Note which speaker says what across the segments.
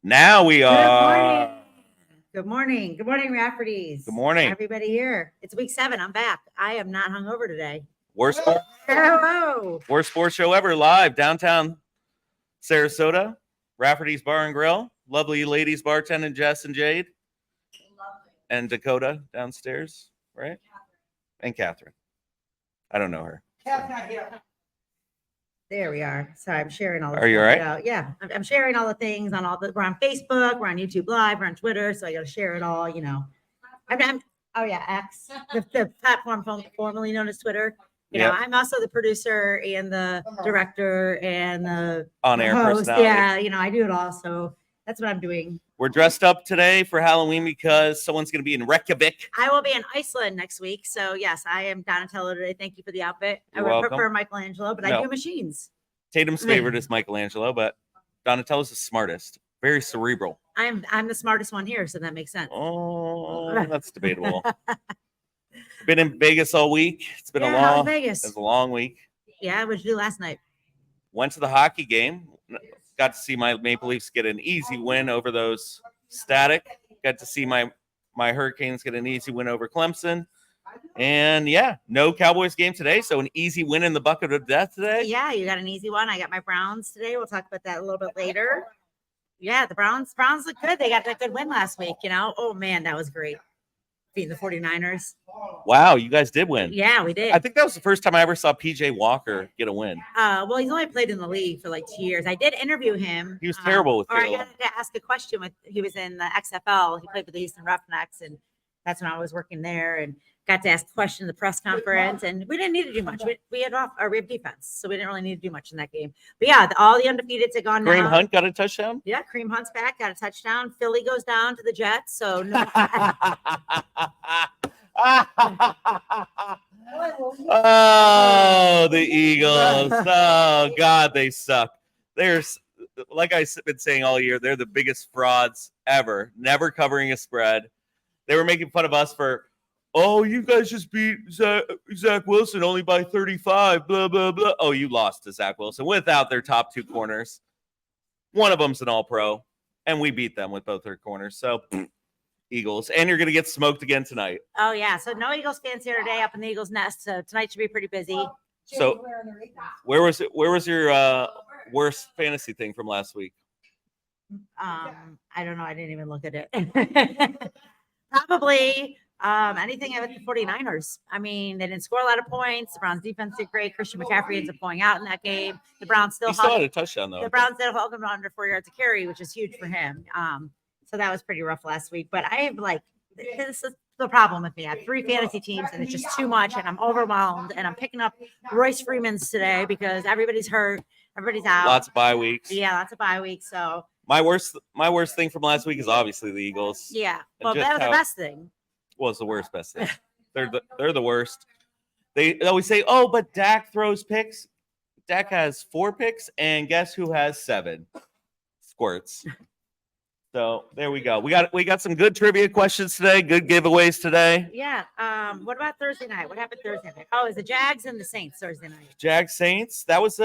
Speaker 1: Now we are.
Speaker 2: Good morning. Good morning, Rafferty's.
Speaker 1: Good morning.
Speaker 2: Everybody here. It's week 7. I'm back. I am not hungover today.
Speaker 1: Worst sports show ever, live downtown Sarasota, Rafferty's Bar and Grill. Lovely ladies bartending, Jess and Jade. And Dakota downstairs, right? And Catherine. I don't know her.
Speaker 2: There we are. Sorry, I'm sharing all the
Speaker 1: Are you all right?
Speaker 2: Yeah, I'm sharing all the things on we're on Facebook, we're on YouTube Live, we're on Twitter, so I got to share it all, oh yeah, X, the platform formerly known as Twitter. I'm also the producer and the director and the
Speaker 1: on-air
Speaker 2: host.
Speaker 1: personality.
Speaker 2: Yeah, I do it all, so that's what I'm doing.
Speaker 1: We're dressed up today for Halloween because someone's going to be in Reykjavik.
Speaker 2: I will be in Iceland next week. So, yes, I am Donatello today. Thank you for the outfit.
Speaker 1: You're
Speaker 2: I would
Speaker 1: welcome.
Speaker 2: prefer Michelangelo, but I do machines.
Speaker 1: Tatum's favorite is Michelangelo, but Donatello's the smartest. Very cerebral.
Speaker 2: I'm the smartest one here, so that makes sense.
Speaker 1: Oh, that's debatable. Been in Vegas all week. It's been
Speaker 2: Vegas.
Speaker 1: It's a long week.
Speaker 2: Yeah, what did you do last night?
Speaker 1: Went to the hockey game. Got to see my Maple Leafs get an easy win over those Static. Got to see my Hurricanes get an easy win over Clemson. And no Cowboys game today, so an easy win in the bucket of death today.
Speaker 2: Yeah, you got an easy one. I got my Browns today. We'll talk about that a little bit later. Yeah, the Browns look good. They got that good win last week, Oh man, that was great. Beating the 49ers.
Speaker 1: Wow, you guys did win.
Speaker 2: Yeah, we did.
Speaker 1: I think that was the first time I ever saw PJ Walker get a win.
Speaker 2: Well, he's only played in the league for like 2 years. I did interview him.
Speaker 1: He was terrible with
Speaker 2: I got to ask a question he was in the XFL. He played with the Houston Roughnecks, and that's when I was working there, and got to ask a question in the press conference, and we didn't need to do much. We have defense, so we didn't really need to do much in that game. But yeah, all the undefeateds have gone
Speaker 1: Kareem
Speaker 2: down.
Speaker 1: Hunt got a touchdown?
Speaker 2: Yeah, Kareem Hunt's back, got a touchdown. Philly goes down to the Jets, so no.
Speaker 1: Oh, the Eagles. Oh, God, they suck. Like I've been saying all year, they're the biggest frauds ever, never covering a spread. They were making fun of us for, you guys just beat Zach Wilson only by 35, blah, blah, blah. Oh, you lost to Zach Wilson without their top 2 corners. One of them's an all-pro, and we beat them with both their corners. So, Eagles. And you're going to get smoked again tonight.
Speaker 2: Oh, yeah. So no Eagles fans here today up in the Eagles nest. So tonight should be pretty busy.
Speaker 1: So where was your worst fantasy thing from last week?
Speaker 2: I don't know. I didn't even look at it. Probably anything with the 49ers. I mean, they didn't score a lot of points. The Browns defense did great. Christian McCaffrey ends up going out in that game. The Browns still
Speaker 1: had a touchdown, though.
Speaker 2: The Browns still held him under 4 yards of carry, which is huge for him. So that was pretty rough last week. But I have this is the problem with me. I have 3 fantasy teams, and it's just too much, and I'm overwhelmed. And I'm picking up Royce Freeman's today because everybody's hurt, everybody's out.
Speaker 1: Lots of bye weeks.
Speaker 2: Yeah, lots of bye weeks. So
Speaker 1: my worst thing from last week is obviously the Eagles.
Speaker 2: Yeah, well, that was the best thing.
Speaker 1: Well, it's the worst best thing. They're the worst. They always say, "Oh, but Dak throws picks." Dak has 4 picks, and guess who has 7? Squirts. So there we go. We got some good trivia questions today. Good giveaways today.
Speaker 2: Yeah. What about Thursday night? What happened Thursday night? Oh, it's the Jags and the Saints Thursday night.
Speaker 1: Jags Saints. That was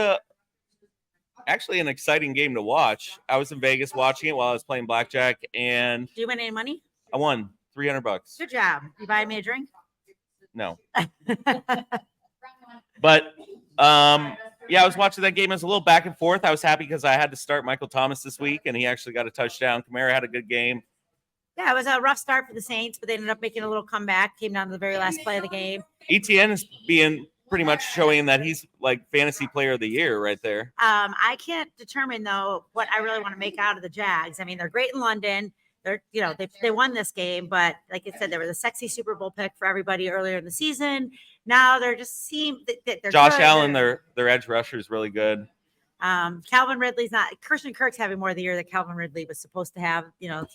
Speaker 1: actually an exciting game to watch. I was in Vegas watching it while I was playing blackjack, and
Speaker 2: do you win any money?
Speaker 1: I won $300.
Speaker 2: Good job. You buy me a drink?
Speaker 1: No. But I was watching that game. It was a little back and forth. I was happy because I had to start Michael Thomas this week, and he actually got a touchdown. Kamara had a good game.
Speaker 2: Yeah, it was a rough start for the Saints, but they ended up making a little comeback. Came down to the very last play of the game.
Speaker 1: ETN is being pretty much showing that he's like fantasy player of the year right there.
Speaker 2: I can't determine, though, what I really want to make out of the Jags. I mean, they're great in London. They're, they won this game, but like I said, they were the sexy Super Bowl pick for everybody earlier in the season. Now they're just they're
Speaker 1: Josh Allen, their edge rusher is really good.
Speaker 2: Calvin Ridley's not. Christian Kirk's having more of the year that Calvin Ridley was supposed to have.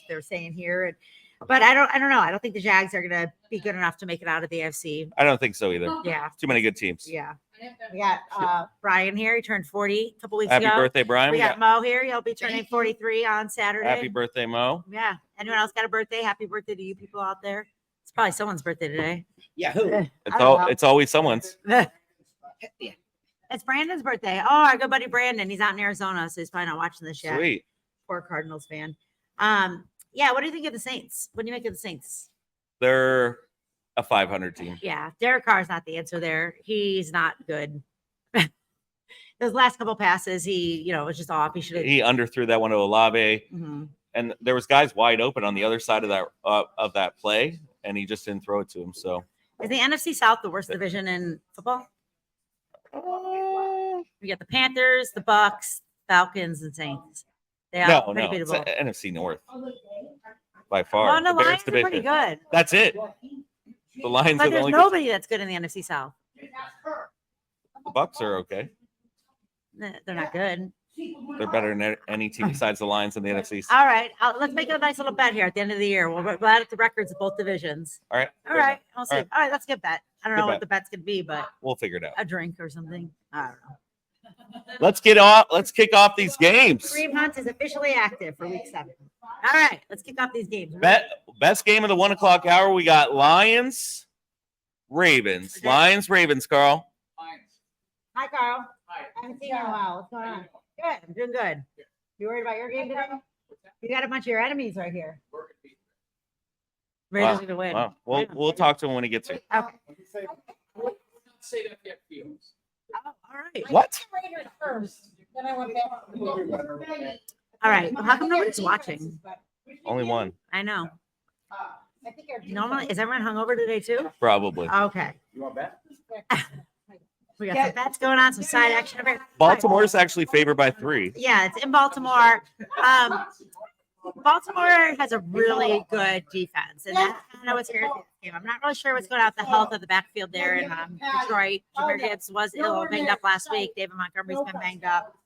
Speaker 2: They're saying here, but I don't know. I don't think the Jags are going to be good enough to make it out of the AFC.
Speaker 1: I don't think so either.
Speaker 2: Yeah,
Speaker 1: too many good teams.
Speaker 2: Yeah, we got Brian here. He turned 40 a couple weeks
Speaker 1: ago.
Speaker 2: Happy
Speaker 1: birthday, Brian.
Speaker 2: We got Mo here. He'll be turning 43 on Saturday.
Speaker 1: Happy birthday, Mo.
Speaker 2: Yeah. Anyone else got a birthday? Happy birthday to you people out there. It's probably someone's birthday today.
Speaker 3: Yeah, who?
Speaker 1: It's always someone's.
Speaker 2: Yeah. It's Brandon's birthday. Oh, our good buddy Brandon. He's out in Arizona, so he's probably not watching this yet.
Speaker 1: Sweet.
Speaker 2: Poor Cardinals fan. Yeah. What do you think of the Saints? What do you make of the Saints?
Speaker 1: They're a 500 team.
Speaker 2: Yeah, Derek Carr is not the answer there. He's not good. Those last couple passes, he was just off. He should have.
Speaker 1: He underthrew that one to Olave, and there was guys wide open on the other side of that play, and he just didn't throw it to him. So,
Speaker 2: is the NFC South the worst division in football? We got the Panthers, the Bucks, Falcons, and Saints. They are pretty beatable.
Speaker 1: It's NFC North by far.
Speaker 2: Well, the Lions are pretty good.
Speaker 1: That's it. The Lions.
Speaker 2: But there's nobody that's good in the NFC South.
Speaker 1: The Bucks are okay.
Speaker 2: They're not good.
Speaker 1: They're better than any team besides the Lions in the NFC.
Speaker 2: All right, let's make a nice little bet here at the end of the year. We'll add up the records of both divisions.
Speaker 1: All right.
Speaker 2: We'll see. All right, let's get bet. I don't know what the bet's gonna be, but
Speaker 1: we'll figure it out.
Speaker 2: A drink or something. I don't know.
Speaker 1: Let's kick off these games.
Speaker 2: Kareem Hunt is officially active for week 7. All right, let's kick off these games.
Speaker 1: Best game of the 1 o'clock hour. We got Lions, Ravens. Okay. Lions, Ravens, Carl.
Speaker 3: Lions.
Speaker 2: Hi, Carl.
Speaker 3: Hi.
Speaker 2: I haven't seen you in a while. What's going on? Good. I'm doing good. You worried about your game today? You got a bunch of your enemies right here. Raiders are gonna win.
Speaker 1: Wow. We'll talk to him when he gets here.
Speaker 2: Okay.
Speaker 3: Say that yet, Fields.
Speaker 2: Oh, all right.
Speaker 1: What?
Speaker 2: All right. Well, how come nobody's watching?
Speaker 1: Only one.
Speaker 2: I know. Normally, is everyone hungover today too?
Speaker 1: Probably.
Speaker 2: Okay.
Speaker 3: You want bet?
Speaker 2: We got some bets going on, some side action.
Speaker 1: Baltimore is actually favored by 3.
Speaker 2: Yeah, it's in Baltimore. Baltimore has a really good defense, and that's kind of what's here at this game. I'm not really sure what's going on with the health of the backfield there in Detroit. Jahmyr Gibbs was banged up last week. David Montgomery's been banged up.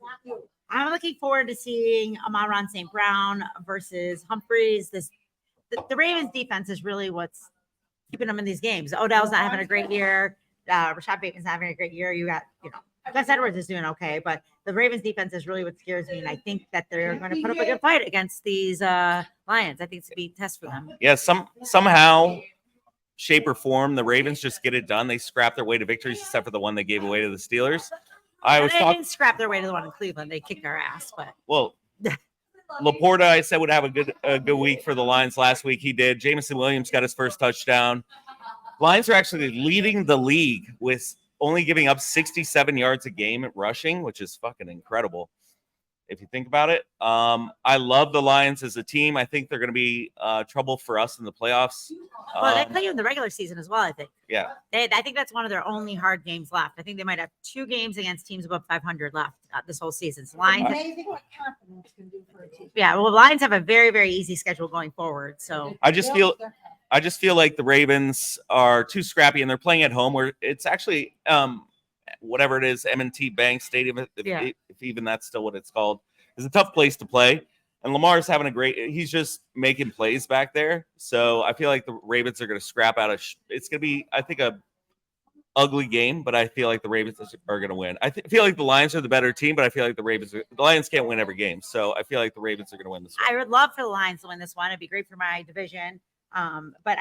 Speaker 2: I'm looking forward to seeing Amon-Ra St. Brown versus Humphreys. The Ravens defense is really what's keeping them in these games. Odell's not having a great year. Rashad Bateman's not having a great year. You got, Gus Edwards is doing okay, but the Ravens defense is really what scares me. And I think that they're going to put up a good fight against these Lions. I think it's a big test for them.
Speaker 1: Yeah, somehow, shape or form, the Ravens just get it done. They scrap their way to victories, except for the one they gave away to the Steelers.
Speaker 2: They didn't scrap their way to the one in Cleveland. They kicked our ass, but
Speaker 1: Laporta, I said, would have a good week for the Lions last week. He did. Jameson Williams got his first touchdown. Lions are actually leading the league with only giving up 67 yards a game at rushing, which is fucking incredible if you think about it. I love the Lions as a team. I think they're going to be trouble for us in the playoffs.
Speaker 2: Well, they play you in the regular season as well, I think.
Speaker 1: Yeah.
Speaker 2: I think that's one of their only hard games left. I think they might have 2 games against teams above 500 left this whole season. So Lions.
Speaker 4: Amazing what confidence can do for a team.
Speaker 2: Yeah, well, Lions have a very, very easy schedule going forward. So
Speaker 1: I just feel like the Ravens are too scrappy, and they're playing at home where it's actually whatever it is, M&T Bank Stadium, if even that's still what it's called, is a tough place to play. And Lamar's having he's just making plays back there. So I feel like the Ravens are going to scrap out it's going to be, I think, a ugly game, but I feel like the Ravens are going to win. I feel like the Lions are the better team, but I feel like the Lions can't win every game. So I feel like the Ravens are going to win this one.
Speaker 2: I would love for the Lions to win this one. It'd be great for my division. But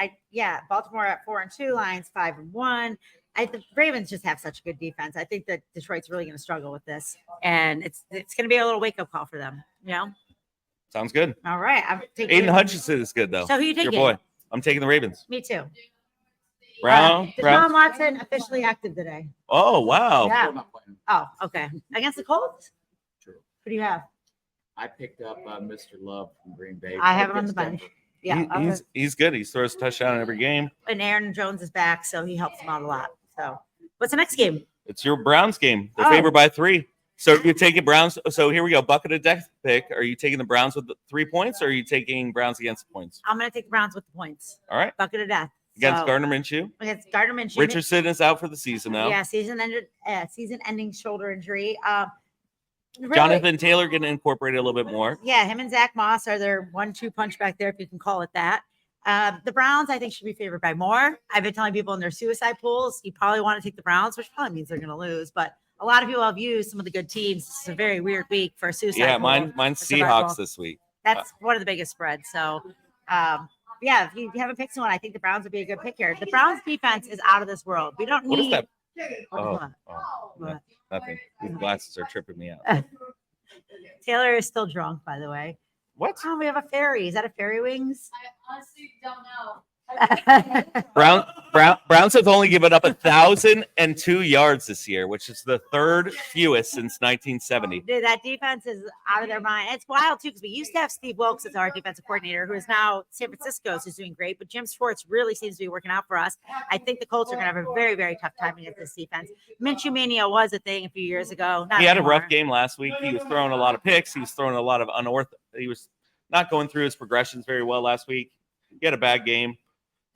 Speaker 2: Baltimore at 4-2, Lions 5-1. The Ravens just have such a good defense. I think that Detroit's really going to struggle with this, and it's going to be a little wake up call for them.
Speaker 1: Sounds good.
Speaker 2: All right, I'm taking
Speaker 1: Aiden Hutchinson is good though.
Speaker 2: So who you taking?
Speaker 1: Your boy. I'm taking the Ravens.
Speaker 2: Me too.
Speaker 1: Brown.
Speaker 2: Deshaun Watson officially active today.
Speaker 1: Oh wow.
Speaker 2: Yeah. Oh, okay. Against the Colts.
Speaker 3: True.
Speaker 2: Who do you have?
Speaker 3: I picked up Mr. Love from Green Bay.
Speaker 2: I have him on the bench. Yeah,
Speaker 1: he's good. He throws a touchdown in every game.
Speaker 2: And Aaron Jones is back, so he helps him out a lot. So, what's the next game?
Speaker 1: It's your Browns game. They're favored by 3. So you take it Browns. So here we go. Bucket of death pick. Are you taking the Browns with the 3 points, or are you taking Browns against the points?
Speaker 2: I'm going to take the Browns with the points.
Speaker 1: All right.
Speaker 2: Bucket of death.
Speaker 1: Against Gardner Minshew.
Speaker 2: Against Gardner Minshew.
Speaker 1: Richardson is out for the season now.
Speaker 2: Yeah, season-ending shoulder injury. Really,
Speaker 1: Jonathan Taylor getting incorporated a little bit more.
Speaker 2: Yeah, him and Zach Moss are their 1-2 punch back there, if you can call it that. The Browns, I think, should be favored by more. I've been telling people in their suicide pools, you probably want to take the Browns, which probably means they're going to lose. But a lot of people have used some of the good teams. This is a very weird week for a suicide pool.
Speaker 1: Yeah, mine's Seahawks this week.
Speaker 2: That's one of the biggest spreads. So, if you haven't picked someone, I think the Browns would be a good pick here. The Browns defense is out of this world. We don't need.
Speaker 1: What is that?
Speaker 2: What?
Speaker 1: Nothing. These glasses are tripping me out.
Speaker 2: Taylor is still drunk, by the way.
Speaker 1: What?
Speaker 2: Oh, we have a fairy. Is that a fairy wings?
Speaker 4: I honestly don't know.
Speaker 1: Browns have only given up 1,002 yards this year, which is the third fewest since 1970.
Speaker 2: Dude, that defense is out of their mind. It's wild too because we used to have Steve Wilkes as our defensive coordinator, who is now San Francisco's, who's doing great. But Jim Schwartz really seems to be working out for us. I think the Colts are going to have a very, very tough time against this defense. Minshew mania was a thing a few years ago.
Speaker 1: He had a rough game last week. He was throwing a lot of picks. He was throwing a lot of He was not going through his progressions very well last week. He had a bad game.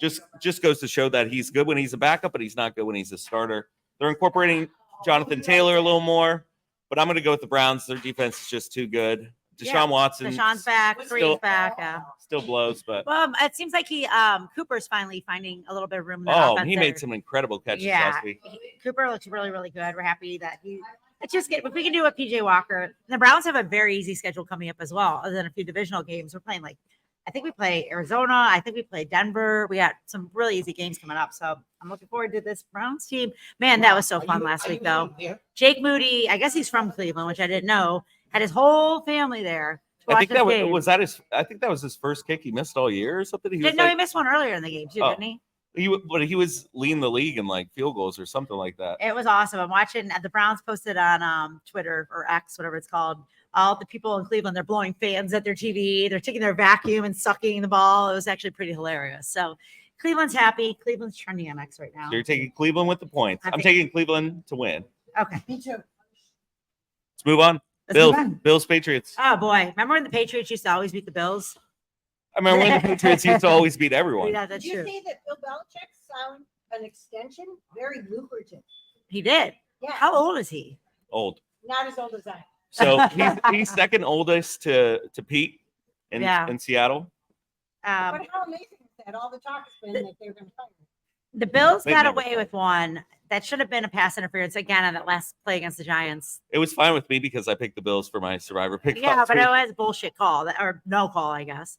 Speaker 1: Just goes to show that he's good when he's a backup, but he's not good when he's a starter. They're incorporating Jonathan Taylor a little more, but I'm going to go with the Browns. Their defense is just too good. Deshaun Watson.
Speaker 2: Deshaun's back. Green's back. Yeah.
Speaker 1: Still blows, but
Speaker 2: it seems like Cooper's finally finding a little bit of room in the offense.
Speaker 1: He made some incredible catches last week.
Speaker 2: Cooper looks really, really good. We're happy that if we can do a PJ Walker. The Browns have a very easy schedule coming up as well, other than a few divisional games. We're playing I think we play Arizona. I think we play Denver. We got some really easy games coming up. So I'm looking forward to this Browns team. Man, that was so fun last week, though. Jake Moody, I guess he's from Cleveland, which I didn't know, had his whole family there.
Speaker 1: I think that was his first kick he missed all year or something. He
Speaker 2: missed one earlier in the game too, didn't he?
Speaker 1: He was leading the league in field goals or something like that.
Speaker 2: It was awesome. I'm watching. The Browns posted on Twitter or X, whatever it's called. All the people in Cleveland, they're blowing fans at their TV. They're taking their vacuum and sucking the ball. It was actually pretty hilarious. So Cleveland's happy. Cleveland's trending on X right now.
Speaker 1: So you're taking Cleveland with the points. I'm taking Cleveland to win.
Speaker 2: Okay.
Speaker 4: Me too.
Speaker 1: Let's move on. Bills, Patriots.
Speaker 2: Oh boy. Remember when the Patriots used to always beat the Bills?
Speaker 1: I remember when the Patriots used to always beat everyone.
Speaker 2: Yeah, that's
Speaker 4: Did
Speaker 2: true.
Speaker 4: you see that Bill Belichick signed an extension? Very lucrative.
Speaker 2: He did.
Speaker 4: Yeah.
Speaker 2: How old is he?
Speaker 1: Old.
Speaker 4: Not as old as I.
Speaker 1: So he's second oldest to Pete in Seattle.
Speaker 4: But how amazing is that? All the talk has been that they're going to fire him.
Speaker 2: The Bills got away with one that should have been a pass interference again on that last play against the Giants.
Speaker 1: It was fine with me because I picked the Bills for my survivor pick.
Speaker 2: Yeah, but it was a bullshit call or no call, I guess.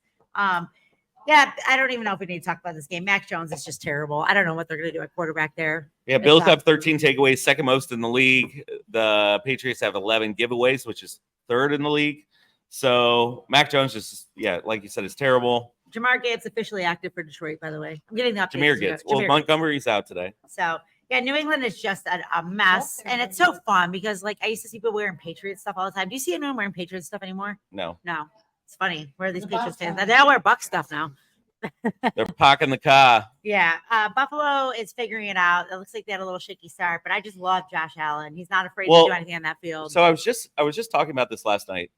Speaker 2: Yeah, I don't even know if we need to talk about this game. Mac Jones is just terrible. I don't know what they're going to do at quarterback there.
Speaker 1: Yeah, Bills have 13 takeaways, second most in the league. The Patriots have 11 giveaways, which is third in the league. So Mac Jones just, like you said, is terrible.
Speaker 2: Jamar Gibbs officially active for Detroit, by the way. I'm getting the updates.
Speaker 1: Jameer Gibbs. Montgomery's out today.
Speaker 2: So, yeah, New England is just a mess. And it's so fun because, I used to see people wearing Patriots stuff all the time. Do you see anyone wearing Patriots stuff anymore?
Speaker 1: No.
Speaker 2: It's funny. Where are these Patriots fans? They all wear Buck stuff now.
Speaker 1: They're parking the car.
Speaker 2: Yeah. Buffalo is figuring it out. It looks like they had a little shaky start, but I just love Josh Allen. He's not afraid to do anything on that field.
Speaker 1: So I was just talking about this last night.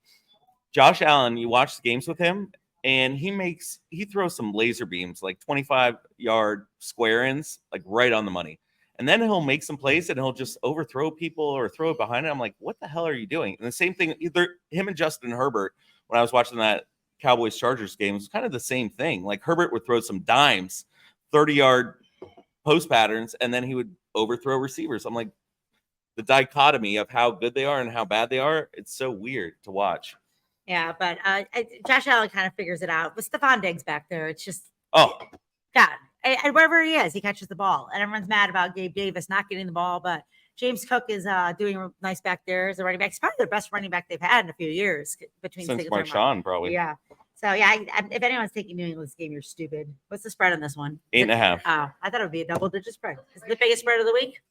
Speaker 1: Josh Allen, you watch the games with him, and he throws some laser beams, 25-yard square ins, right on the money. And then he'll make some plays and he'll just overthrow people or throw it behind it. I'm like, what the hell are you doing? And the same thing, him and Justin Herbert, when I was watching that Cowboys Chargers game, was kind of the same thing. Herbert would throw some dimes, 30-yard post patterns, and then he would overthrow receivers. I'm like, the dichotomy of how good they are and how bad they are, it's so weird to watch.
Speaker 2: Yeah, but Josh Allen kind of figures it out. With Stephon Diggs back there, it's just
Speaker 1: God.
Speaker 2: And wherever he is, he catches the ball. And everyone's mad about Gabe Davis not getting the ball, but James Cook is doing nice back there as a running back. He's probably the best running back they've had in a few years between
Speaker 1: since Marshawn, probably.
Speaker 2: Yeah. So yeah, if anyone's taking New England's game, you're stupid. What's the spread on this one?
Speaker 1: 8.5.
Speaker 2: Oh, I thought it would be a double-digit spread. Is it the biggest spread of the week?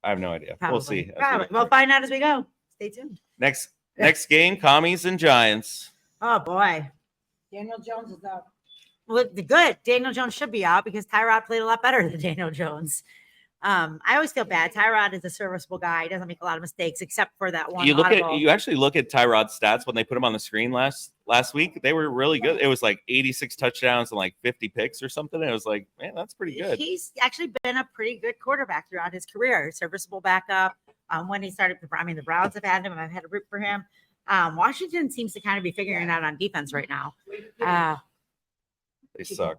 Speaker 1: I have no idea.
Speaker 2: Probably.
Speaker 1: We'll see.
Speaker 2: Probably. We'll find out as we go. Stay tuned.
Speaker 1: Next game, Commies and Giants.
Speaker 2: Oh boy.
Speaker 4: Daniel Jones is out.
Speaker 2: Well, good. Daniel Jones should be out because Tyrod played a lot better than Daniel Jones. I always feel bad. Tyrod is a serviceable guy. He doesn't make a lot of mistakes except for that one.
Speaker 1: You actually look at Tyrod's stats when they put him on the screen last week. They were really good. It was 86 touchdowns and 50 picks or something. It was man, that's pretty good.
Speaker 2: He's actually been a pretty good quarterback throughout his career. Serviceable backup. When he started, the Browns have had him. I've had to root for him. Washington seems to kind of be figuring it out on defense right now.
Speaker 1: They suck.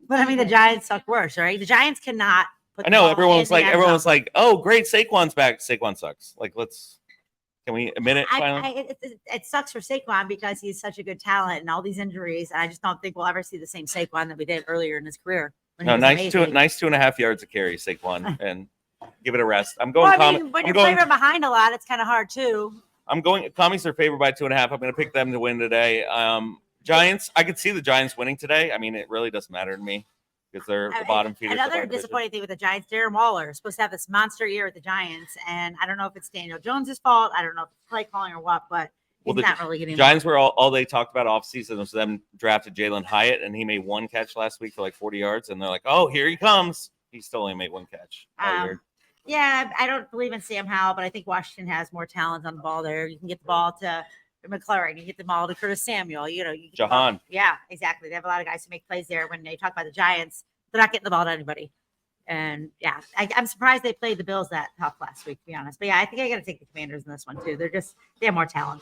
Speaker 2: But the Giants suck worse, right? The Giants cannot.
Speaker 1: I know everyone's like, oh, great, Saquon's back. Saquon sucks. Can we admit it finally?
Speaker 2: It sucks for Saquon because he's such a good talent and all these injuries. And I just don't think we'll ever see the same Saquon that we did earlier in his career.
Speaker 1: No, nice 2.5 yards of carry, Saquon, and give it a rest. I'm going.
Speaker 2: When you're playing behind a lot, it's kind of hard too.
Speaker 1: I'm going. Commies are favored by 2.5. I'm going to pick them to win today. Giants. I could see the Giants winning today. I mean, it really doesn't matter to me because they're the bottom feeders.
Speaker 2: Another disappointing thing with the Giants, Darren Waller is supposed to have this monster year with the Giants, and I don't know if it's Daniel Jones's fault. I don't know if it's play calling or what, but he's not really getting.
Speaker 1: Giants were all they talked about offseason was them drafted Jalen Hyatt, and he made one catch last week for like 40 yards, and they're like, "Oh, here he comes." He still only made one catch.
Speaker 2: Yeah, I don't believe in Sam Howell, but I think Washington has more talent on the ball there. You can get the ball to McLaurin, you get the ball to Curtis Samuel, you get
Speaker 1: Jahan.
Speaker 2: Yeah, exactly. They have a lot of guys who make plays there. When they talk about the Giants, they're not getting the ball to anybody. And yeah, I'm surprised they played the Bills that tough last week, to be honest. But yeah, I think I got to take the Commanders in this one too. They have more talent.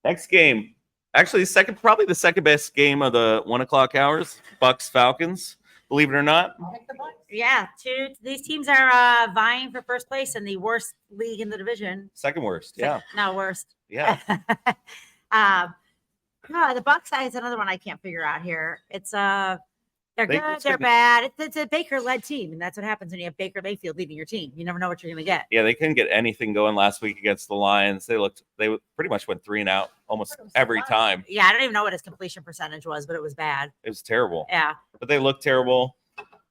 Speaker 1: Next game, actually, probably the second best game of the 1 o'clock hours. Bucks Falcons. Believe it or not.
Speaker 2: Yeah, these teams are vying for first place in the worst league in the division.
Speaker 1: Second worst. Yeah.
Speaker 2: No, worst.
Speaker 1: Yeah.
Speaker 2: The Bucks side is another one I can't figure out here. It's they're good, they're bad. It's a Baker-led team, and that's what happens when you have Baker Mayfield leading your team. You never know what you're going to get.
Speaker 1: Yeah, they couldn't get anything going last week against the Lions. They pretty much went 3-and-out almost every time.
Speaker 2: Yeah, I don't even know what his completion percentage was, but it was bad.
Speaker 1: It was terrible.
Speaker 2: Yeah.
Speaker 1: But they look terrible.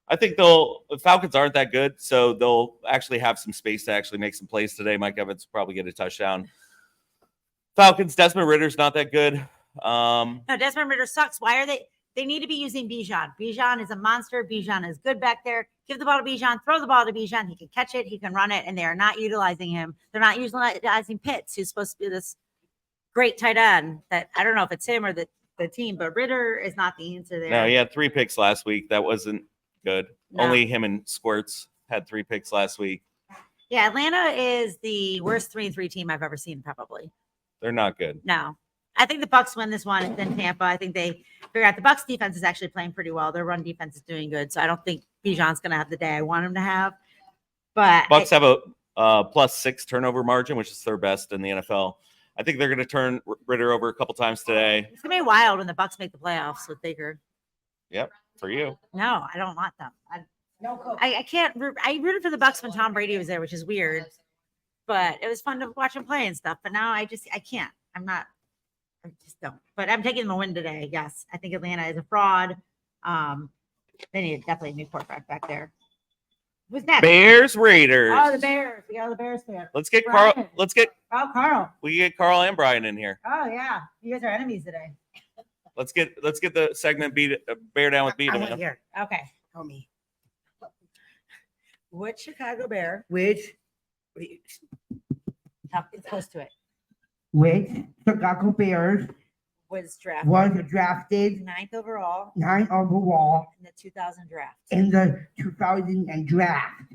Speaker 1: I think the Falcons aren't that good, so they'll actually have some space to actually make some plays today. Mike Evans will probably get a touchdown. Falcons, Desmond Ritter's not that good.
Speaker 2: No, Desmond Ritter sucks. Why are they need to be using Bijan. Bijan is a monster. Bijan is good back there. Give the ball to Bijan, throw the ball to Bijan. He can catch it, he can run it, and they are not utilizing him. They're not utilizing Pitts, who's supposed to be this great tight end that I don't know if it's him or the team, but Ritter is not the answer there.
Speaker 1: No, he had 3 picks last week. That wasn't good.
Speaker 2: No.
Speaker 1: Only him and Squirts had 3 picks last week.
Speaker 2: Yeah, Atlanta is the worst 3-3 team I've ever seen, probably.
Speaker 1: They're not good.
Speaker 2: No. I think the Bucks win this one. It's in Tampa. I think they figure out the Bucks defense is actually playing pretty well. Their run defense is doing good. So I don't think Bijan's going to have the day I want him to have. But
Speaker 1: Bucks have a +6 turnover margin, which is third best in the NFL. I think they're going to turn Ritter over a couple times today.
Speaker 2: It's going to be wild when the Bucks make the playoffs with Baker.
Speaker 1: Yep, for you.
Speaker 2: No, I don't want them.
Speaker 4: No,
Speaker 2: I can't root. I rooted for the Bucks when Tom Brady was there, which is weird. But it was fun to watch him play and stuff. But now I can't. I just don't. But I'm taking them a win today. Yes, I think Atlanta is a fraud. They need definitely a new quarterback back there. Who's next?
Speaker 1: Bears Raiders.
Speaker 2: Oh, the Bears. We got the Bears fan.
Speaker 1: Let's get
Speaker 2: Brian.
Speaker 1: Carl.
Speaker 2: Carl.
Speaker 1: We get Carl and Brian in here.
Speaker 2: Oh yeah, you guys are enemies today.
Speaker 1: Let's get the segment bear down with beat
Speaker 2: I'm
Speaker 1: him.
Speaker 2: here. Okay, homie. Which Chicago Bear? Oh, it's close to it.
Speaker 5: Which Chicago Bears
Speaker 2: Was
Speaker 5: drafted
Speaker 2: 9th overall
Speaker 5: 9 overall
Speaker 2: in the 2000 draft.
Speaker 5: in the 2000 draft.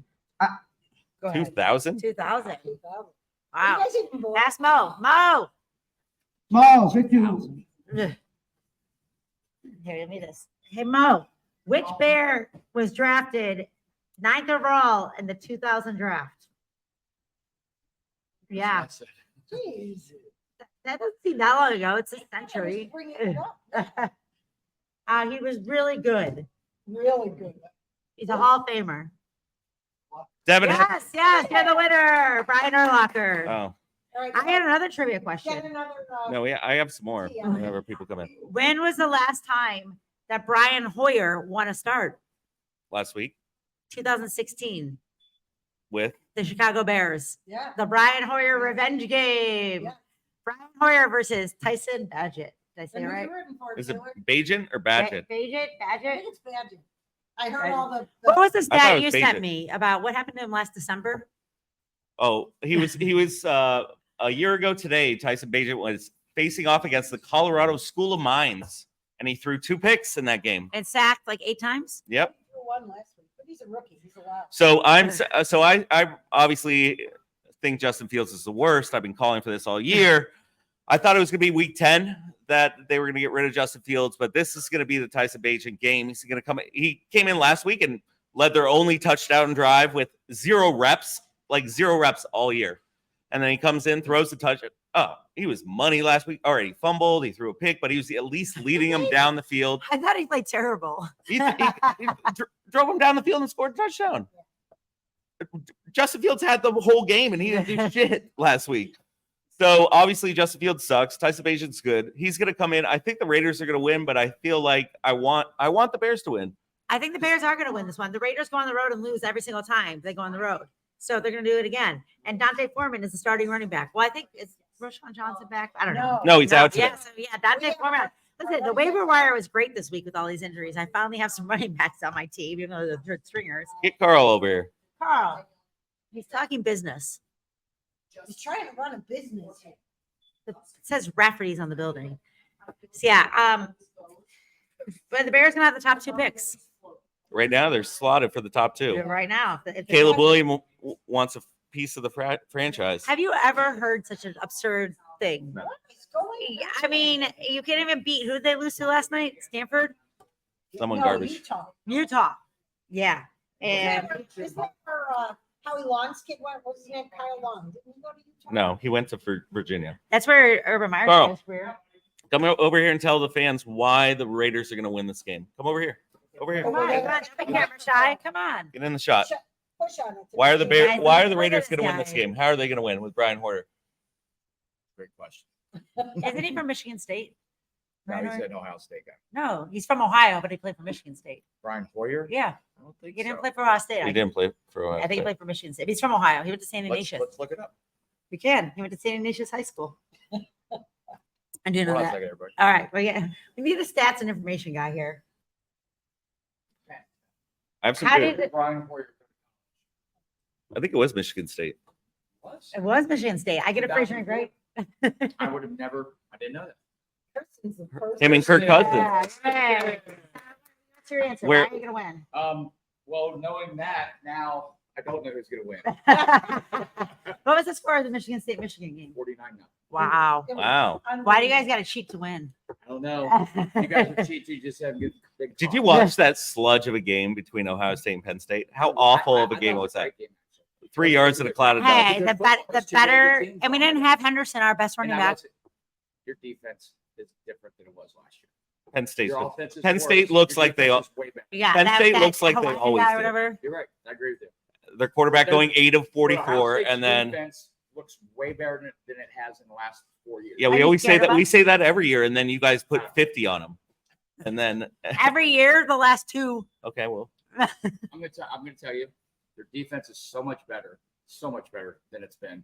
Speaker 2: Go ahead.
Speaker 1: 2000?
Speaker 2: 2000.
Speaker 4: You
Speaker 2: Wow.
Speaker 4: guys even believe-
Speaker 2: Ask Mo. Mo.
Speaker 5: Mo, good to
Speaker 2: Ugh. Here, give me this. Hey, Mo, which Bear was drafted 9th overall in the 2000 draft? Yeah,
Speaker 4: Jeez.
Speaker 2: that doesn't seem that long ago. It's a
Speaker 4: I
Speaker 2: century.
Speaker 4: was bringing it up.
Speaker 2: He was really good.
Speaker 4: Really good.
Speaker 2: He's a Hall of Famer.
Speaker 1: Devin.
Speaker 2: Yes, you're the winner, Brian Urlacher.
Speaker 1: Oh,
Speaker 4: All right,
Speaker 2: I had another trivia
Speaker 4: get
Speaker 2: question.
Speaker 4: another.
Speaker 1: no, yeah, I have some more
Speaker 4: Yeah.
Speaker 1: whenever people come in.
Speaker 2: When was the last time that Brian Hoyer won a start?
Speaker 1: Last week
Speaker 2: 2016,
Speaker 1: with
Speaker 2: the Chicago Bears.
Speaker 4: Yeah.
Speaker 2: The Brian Hoyer revenge game.
Speaker 4: Yeah.
Speaker 2: Brian Hoyer versus Tyson Badgett. Did I say
Speaker 4: And
Speaker 2: it
Speaker 4: who
Speaker 2: right?
Speaker 4: you rooting for,
Speaker 1: is it
Speaker 4: Taylor?
Speaker 1: Bajan or Badgett?
Speaker 2: Badgett?
Speaker 4: I
Speaker 2: Badgett?
Speaker 4: think it's Badger. I heard all the.
Speaker 2: What was the
Speaker 1: thought
Speaker 2: stat
Speaker 1: it
Speaker 2: you
Speaker 1: was
Speaker 2: sent
Speaker 1: Badgett.
Speaker 2: me about what happened to him last December?
Speaker 1: Oh, he was a year ago today. Tyson Bagent was facing off against the Colorado School of Mines, and he threw 2 picks in that game.
Speaker 2: And sacked like 8 times?
Speaker 1: Yep.
Speaker 4: He won last week, but he's a rookie. He's allowed.
Speaker 1: So I obviously think Justin Fields is the worst. I've been calling for this all year. I thought it was going to be week 10 that they were going to get rid of Justin Fields, but this is going to be the Tyson Bagent game. He's going to come. He came in last week and led their only touchdown drive with 0 reps, like 0 reps all year. And then he comes in, throws the touch. Oh, he was money last week. All right, he fumbled, he threw a pick, but he was at least leading him down the field.
Speaker 2: I thought he played terrible.
Speaker 1: He drove him down the field and scored a touchdown. Justin Fields had the whole game, and he didn't do shit last week. So obviously Justin Fields sucks. Tyson Bagent's good. He's going to come in. I think the Raiders are going to win, but I feel like I want the Bears to win.
Speaker 2: I think the Bears are going to win this one. The Raiders go on the road and lose every single time they go on the road. So they're going to do it again. And Dante Foreman is the starting running back. Well, I think it's Roschon Johnson back. I don't know.
Speaker 1: No, he's out today.
Speaker 2: Yeah, so Dante Foreman. Listen, the waiver wire was great this week with all these injuries. I finally have some running backs on my team, even though they're stringers.
Speaker 1: Get Carl over here.
Speaker 2: Carl, he's talking business.
Speaker 4: He's trying to run a business.
Speaker 2: It says Rafferty's on the building. So but the Bears gonna have the top 2 picks
Speaker 1: Right now, they're slotted for the top 2.
Speaker 2: right now. If
Speaker 1: Caleb Williams wants a piece of the franchise.
Speaker 2: Have you ever heard such an absurd thing?
Speaker 1: No.
Speaker 4: What is going on?
Speaker 2: I mean, you can't even beat who did they lose to last night? Stanford,
Speaker 1: Someone
Speaker 4: No,
Speaker 1: garbage.
Speaker 2: Utah. Yeah, and
Speaker 4: Is that for Howie Long's kid? What was his name? Kyle Long. Didn't he go to Utah?
Speaker 1: No, he went to Virginia.
Speaker 2: that's where Urban Meyer
Speaker 1: Carl.
Speaker 2: is career.
Speaker 1: Come over here and tell the fans why the Raiders are going to win this game. Come over here. Over here.
Speaker 2: Come on, don't be camera shy. Come on.
Speaker 1: Get in the shot.
Speaker 4: Push on it.
Speaker 1: Why are the
Speaker 2: Bears-
Speaker 1: Bears? Why are the
Speaker 2: Look at
Speaker 1: Raiders
Speaker 2: this
Speaker 1: going to win this
Speaker 2: guy.
Speaker 1: game? How are they going to win with Brian Hoyer?
Speaker 3: Great question.
Speaker 2: Isn't he from Michigan State?
Speaker 3: No,
Speaker 2: Right,
Speaker 3: he's
Speaker 2: right.
Speaker 3: an Ohio State guy.
Speaker 2: No, he's from Ohio, but he played for Michigan State.
Speaker 3: Brian Hoyer?
Speaker 2: Yeah,
Speaker 3: I don't think
Speaker 2: he didn't
Speaker 3: so.
Speaker 2: play for Ohio State.
Speaker 1: He didn't play for.
Speaker 2: I think he played for Michigan State. He's from Ohio. He went to St. Ignatius.
Speaker 3: Let's look it up.
Speaker 2: We can. He went to St. Ignatius High School. I do know
Speaker 3: Hold on a
Speaker 2: that.
Speaker 3: second, everybody.
Speaker 2: All right. Well, yeah, we need a stats and information guy here.
Speaker 1: I have some.
Speaker 2: How
Speaker 1: good-
Speaker 2: did
Speaker 3: Brian Hoyer
Speaker 1: I think it was Michigan State.
Speaker 3: was.
Speaker 2: it was Michigan State? I get a free drink, right?
Speaker 3: I would have never. I didn't know that.
Speaker 4: Person's a person.
Speaker 1: Him and Kirk Cousins.
Speaker 2: Yeah. What's your answer?
Speaker 1: Where-
Speaker 2: Why are you gonna win?
Speaker 3: Well, knowing that now, I don't know who's going to win.
Speaker 2: What was the score of the Michigan State Michigan game?
Speaker 3: 49 now.
Speaker 2: Wow.
Speaker 4: It was
Speaker 1: Wow.
Speaker 2: Why do you guys got to cheat to win?
Speaker 3: I don't know. You guys are cheats. You just have good. Big
Speaker 1: Did
Speaker 3: talk.
Speaker 1: you watch that sludge of a game between Ohio State and Penn State? How awful of a game was that? 3 yards in a cloud of dust.
Speaker 2: Hey, the
Speaker 3: It's two
Speaker 2: better,
Speaker 3: very good
Speaker 2: and we
Speaker 3: teams.
Speaker 2: didn't have Henderson, our best
Speaker 3: And
Speaker 2: running
Speaker 3: now
Speaker 2: back.
Speaker 3: that's it. Your defense is different than it was last year.
Speaker 1: Penn State.
Speaker 3: Your offense is
Speaker 1: Penn
Speaker 3: worse.
Speaker 1: State looks
Speaker 3: Your
Speaker 1: like they
Speaker 3: defense is way better.
Speaker 2: Yeah,
Speaker 1: Penn State looks like they
Speaker 2: Hawaiian
Speaker 1: always
Speaker 2: guy or
Speaker 1: do.
Speaker 2: whatever.
Speaker 3: You're right. I agree with you.
Speaker 1: Their quarterback
Speaker 3: They're-
Speaker 1: going 8 of
Speaker 3: Ohio
Speaker 1: 44,
Speaker 3: State's
Speaker 1: and then
Speaker 3: defense looks way better than it has in the last 4 years.
Speaker 1: yeah,
Speaker 2: Are
Speaker 1: we
Speaker 2: you
Speaker 1: always say
Speaker 2: scared
Speaker 1: that.
Speaker 2: of
Speaker 1: We
Speaker 2: us?
Speaker 1: say that every year, and then you guys put 50 on them, and then
Speaker 2: Every year, the last two.
Speaker 1: okay, well,
Speaker 3: I'm gonna tell you, their defense is so much better than it's been.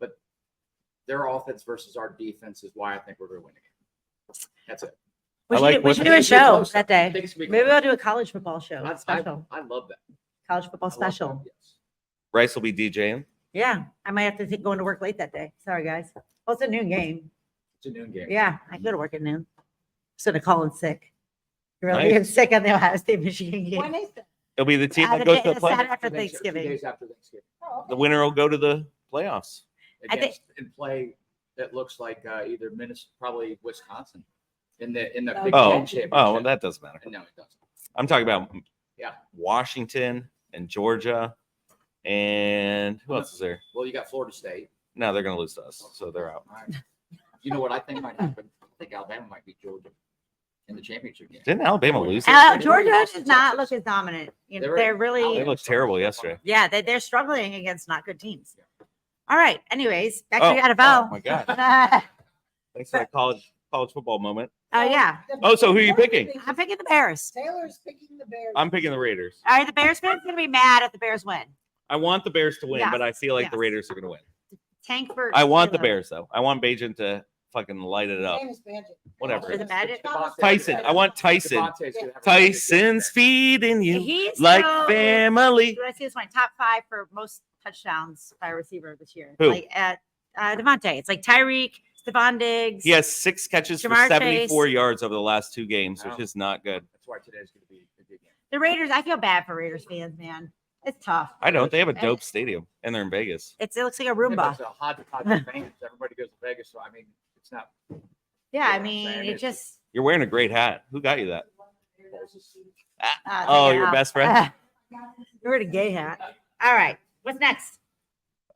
Speaker 3: But their offense versus our defense is why I think we're gonna win again. That's it.
Speaker 2: We
Speaker 1: I
Speaker 2: should,
Speaker 1: like
Speaker 2: we
Speaker 1: what-
Speaker 2: should do a show that
Speaker 3: I
Speaker 2: day.
Speaker 3: think it's gonna be
Speaker 2: Maybe
Speaker 3: close.
Speaker 2: we'll do a college football show. Special.
Speaker 3: I love that.
Speaker 2: College football
Speaker 3: I love
Speaker 2: special.
Speaker 3: that, yes.
Speaker 1: Rice will be DJing.
Speaker 2: Yeah, I might have to go into work late that day. Sorry, guys. Well, it's a noon game.
Speaker 3: It's a noon game.
Speaker 2: Yeah, I go to work at noon. Instead of calling sick. You're really
Speaker 1: Nice.
Speaker 2: getting sick on the Ohio State Michigan game.
Speaker 4: When is that?
Speaker 1: It'll be the team
Speaker 2: Uh,
Speaker 1: that
Speaker 2: the
Speaker 1: goes
Speaker 2: day-
Speaker 1: to the
Speaker 2: the
Speaker 1: play.
Speaker 2: Saturday after
Speaker 3: 2
Speaker 2: Thanksgiving.
Speaker 3: days after Thanksgiving.
Speaker 4: Oh, okay.
Speaker 1: The winner will go to the playoffs.
Speaker 2: I think-
Speaker 3: And play that looks like either Minnesota, probably Wisconsin in the
Speaker 4: Oh.
Speaker 3: Big
Speaker 1: Oh,
Speaker 3: Ten championship.
Speaker 1: well, that doesn't matter.
Speaker 3: No, it doesn't.
Speaker 1: I'm talking about
Speaker 3: Yeah.
Speaker 1: Washington and Georgia, and who else is there?
Speaker 3: Well, you got Florida State.
Speaker 1: No, they're going to lose to us, so they're out.
Speaker 3: All right. You know what I think might happen? I think Alabama might beat Georgia in the championship game.
Speaker 1: Didn't Alabama lose?
Speaker 2: Georgia does not look as dominant. You know,
Speaker 3: They're-
Speaker 2: they're really,
Speaker 1: They looked terrible yesterday.
Speaker 2: yeah, they're struggling against not good teams. All right. Anyways, back
Speaker 1: Oh,
Speaker 2: to NFL.
Speaker 1: oh my God.
Speaker 2: Oh,
Speaker 1: Thanks for the college football moment.
Speaker 2: yeah.
Speaker 1: Oh, so who are you picking?
Speaker 2: I'm picking the Bears.
Speaker 4: Taylor's picking the Bears.
Speaker 1: I'm picking the Raiders.
Speaker 2: All right. The Bears fans going to be mad if the Bears win.
Speaker 1: I want the Bears to win,
Speaker 2: Yes,
Speaker 1: but I feel like the
Speaker 2: yes.
Speaker 1: Raiders are going to win.
Speaker 2: Tank for.
Speaker 1: I want the
Speaker 2: Taylor.
Speaker 1: Bears, though. I want Bajan to fucking light it up.
Speaker 4: Famous Magic.
Speaker 1: Whatever.
Speaker 2: For the Magic?
Speaker 1: Tyson. I want Tyson.
Speaker 3: Devontae's gonna have a
Speaker 1: Tyson's feeding you
Speaker 2: He's
Speaker 1: like
Speaker 2: still-
Speaker 1: family.
Speaker 2: Do I see this one? Top 5 for most touchdowns by a receiver this year.
Speaker 1: Who?
Speaker 2: Like at Devontae. It's like Tyreek, Stephon Diggs.
Speaker 1: He has 6 catches for
Speaker 2: Jamar
Speaker 1: 74
Speaker 2: Chase.
Speaker 1: yards over the last 2 games, which
Speaker 3: Wow.
Speaker 1: is not good.
Speaker 3: That's why today's going to be a good game.
Speaker 2: The Raiders. I feel bad for Raiders fans, man. It's tough.
Speaker 1: I don't. They have a dope stadium, and they're in Vegas.
Speaker 2: It looks like a
Speaker 3: Yeah, but
Speaker 2: Roomba.
Speaker 3: It's a hodgepodge of fans. Everybody goes to Vegas, so I mean, it's not.
Speaker 2: Yeah, I
Speaker 3: Yeah,
Speaker 2: mean,
Speaker 3: man,
Speaker 2: it
Speaker 3: it's-
Speaker 2: just.
Speaker 1: You're wearing a great hat. Who got you that?
Speaker 2: Take
Speaker 1: Oh,
Speaker 2: it
Speaker 1: your
Speaker 2: off.
Speaker 1: best friend?
Speaker 2: You're wearing a gay hat. All right. What's next?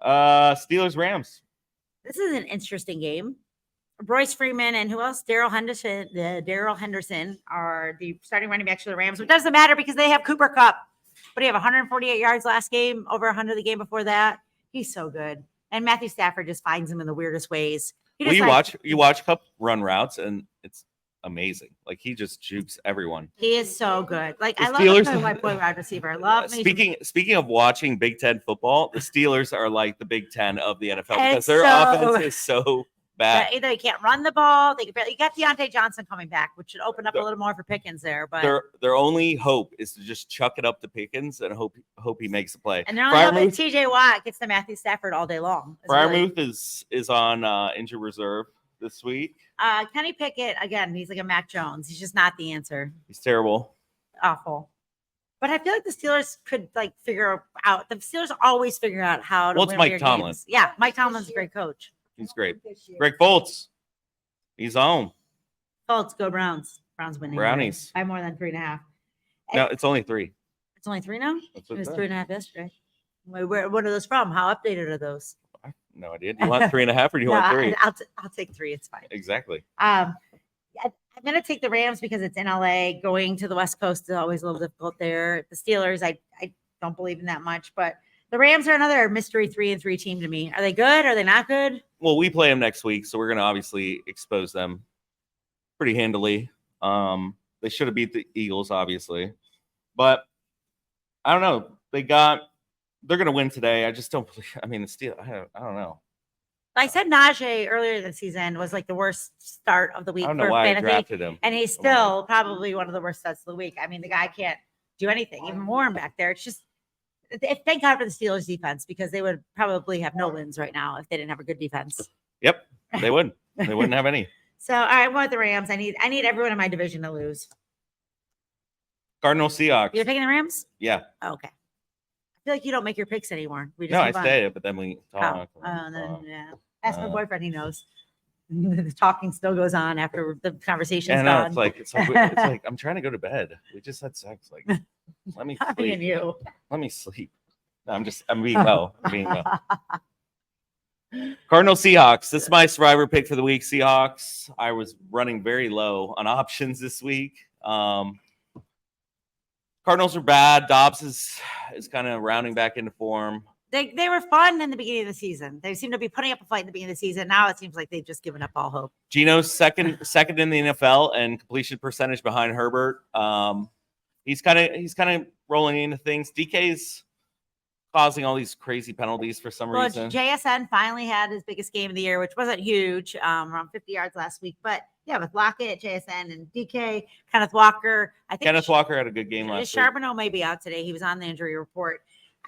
Speaker 1: Steelers Rams.
Speaker 2: This is an interesting game. Royce Freeman and who else? Daryl Henderson are the starting running backs for the Rams, which doesn't matter because they have Cooper Kupp. But he have 148 yards last game, over 100 the game before that. He's so good. And Matthew Stafford just finds him in the weirdest ways. He
Speaker 1: Well,
Speaker 2: just,
Speaker 1: you watch Cup run routes, and it's amazing. Like he just jukes everyone.
Speaker 2: He is so good. Like
Speaker 1: The
Speaker 2: I love
Speaker 1: Steelers-
Speaker 2: the white boy wide receiver. I love me.
Speaker 1: Speaking of watching Big Ten football, the Steelers are like the Big Ten of the NFL because
Speaker 2: It's
Speaker 1: their
Speaker 2: so-
Speaker 1: offense is so bad.
Speaker 2: Either you can't run the ball. They can barely, you got Deontay Johnson coming back, which should open up a little more for Pickens there. But
Speaker 1: Their only hope is to just chuck it up to Pickens and hope he makes a play.
Speaker 2: and they're only hoping
Speaker 1: Freiermuth,
Speaker 2: TJ Watt gets to Matthew Stafford all day long. It's really-
Speaker 1: Freiermuth is on injured reserve this week.
Speaker 2: Kenny Pickett again. He's like a Mac Jones. He's just not the answer.
Speaker 1: He's terrible.
Speaker 2: Awful. But I feel like the Steelers could like figure out. The Steelers always figure out how to.
Speaker 1: Well, it's
Speaker 2: win
Speaker 1: Mike
Speaker 2: weird
Speaker 1: Tomlin.
Speaker 2: games. Yeah, Mike Tomlin's a great coach.
Speaker 1: He's great.
Speaker 4: This year.
Speaker 1: Greg Foltz, he's home.
Speaker 2: Oh, let's go Browns. Browns winning.
Speaker 1: Brownies.
Speaker 2: by more than 3.5.
Speaker 1: No, it's only 3.
Speaker 2: It's only 3 now.
Speaker 1: That's
Speaker 2: It
Speaker 1: what
Speaker 2: was
Speaker 1: it
Speaker 2: 3.5 yesterday. What are those from? How updated are those?
Speaker 1: I have no idea. Do you want 3.5 or do you
Speaker 2: No,
Speaker 1: want 3?
Speaker 2: I'll take 3. It's fine.
Speaker 1: Exactly.
Speaker 2: I'm gonna take the Rams because it's in LA. Going to the West Coast is always a little difficult there. The Steelers, I don't believe in that much, but the Rams are another mystery 3-3 team to me. Are they good? Are they not good?
Speaker 1: Well, we play them next week, so we're going to obviously expose them pretty handily. They should have beat the Eagles, obviously, but I don't know. They're going to win today. I just don't believe. I mean, the Steelers. I don't know.
Speaker 2: I said Najee earlier this season was like the worst start of the week
Speaker 1: I don't know
Speaker 2: for
Speaker 1: why I
Speaker 2: fantasy,
Speaker 1: drafted him.
Speaker 2: and he's still probably one of the worst starts of the week. I mean, the guy can't do anything. Even Warren back there, it's just. Thank God for the Steelers defense because they would probably have no wins right now if they didn't have a good defense.
Speaker 1: Yep, they wouldn't. They wouldn't have any.
Speaker 2: So all right, I want the Rams. I need everyone in my division to lose.
Speaker 1: Cardinal Seahawks.
Speaker 2: You're picking the Rams?
Speaker 1: Yeah.
Speaker 2: Oh, okay. I feel like you don't make your picks anymore. We just
Speaker 1: No, I
Speaker 2: move on.
Speaker 1: say it, but then we
Speaker 2: Oh,
Speaker 1: talk.
Speaker 2: then yeah. Ask my
Speaker 1: uh,
Speaker 2: boyfriend. He knows. The talking still goes on after the conversation's
Speaker 1: And no,
Speaker 2: done.
Speaker 1: it's like I'm trying to go to bed. We just had sex. Like, let me
Speaker 2: Me and
Speaker 1: sleep.
Speaker 2: you.
Speaker 1: Let me sleep. No, I'm being well. I'm being well. Cardinal Seahawks. This is my survivor pick for the week. Seahawks. I was running very low on options this week. Cardinals are bad. Dobbs is kind of rounding back into form.
Speaker 2: They were fun in the beginning of the season. They seem to be putting up a fight in the beginning of the season. Now it seems like they've just given up all hope.
Speaker 1: Geno's second in the NFL and completion percentage behind Herbert. He's kind of rolling into things. DK's causing all these crazy penalties for some
Speaker 2: Well,
Speaker 1: reason.
Speaker 2: JSN finally had his biggest game of the year, which wasn't huge, around 50 yards last week. But yeah, with Lockett, JSN, and DK, Kenneth Walker. I think
Speaker 1: Kenneth Walker had a good game last week.
Speaker 2: Charbonneau may be out today. He was on the injury report.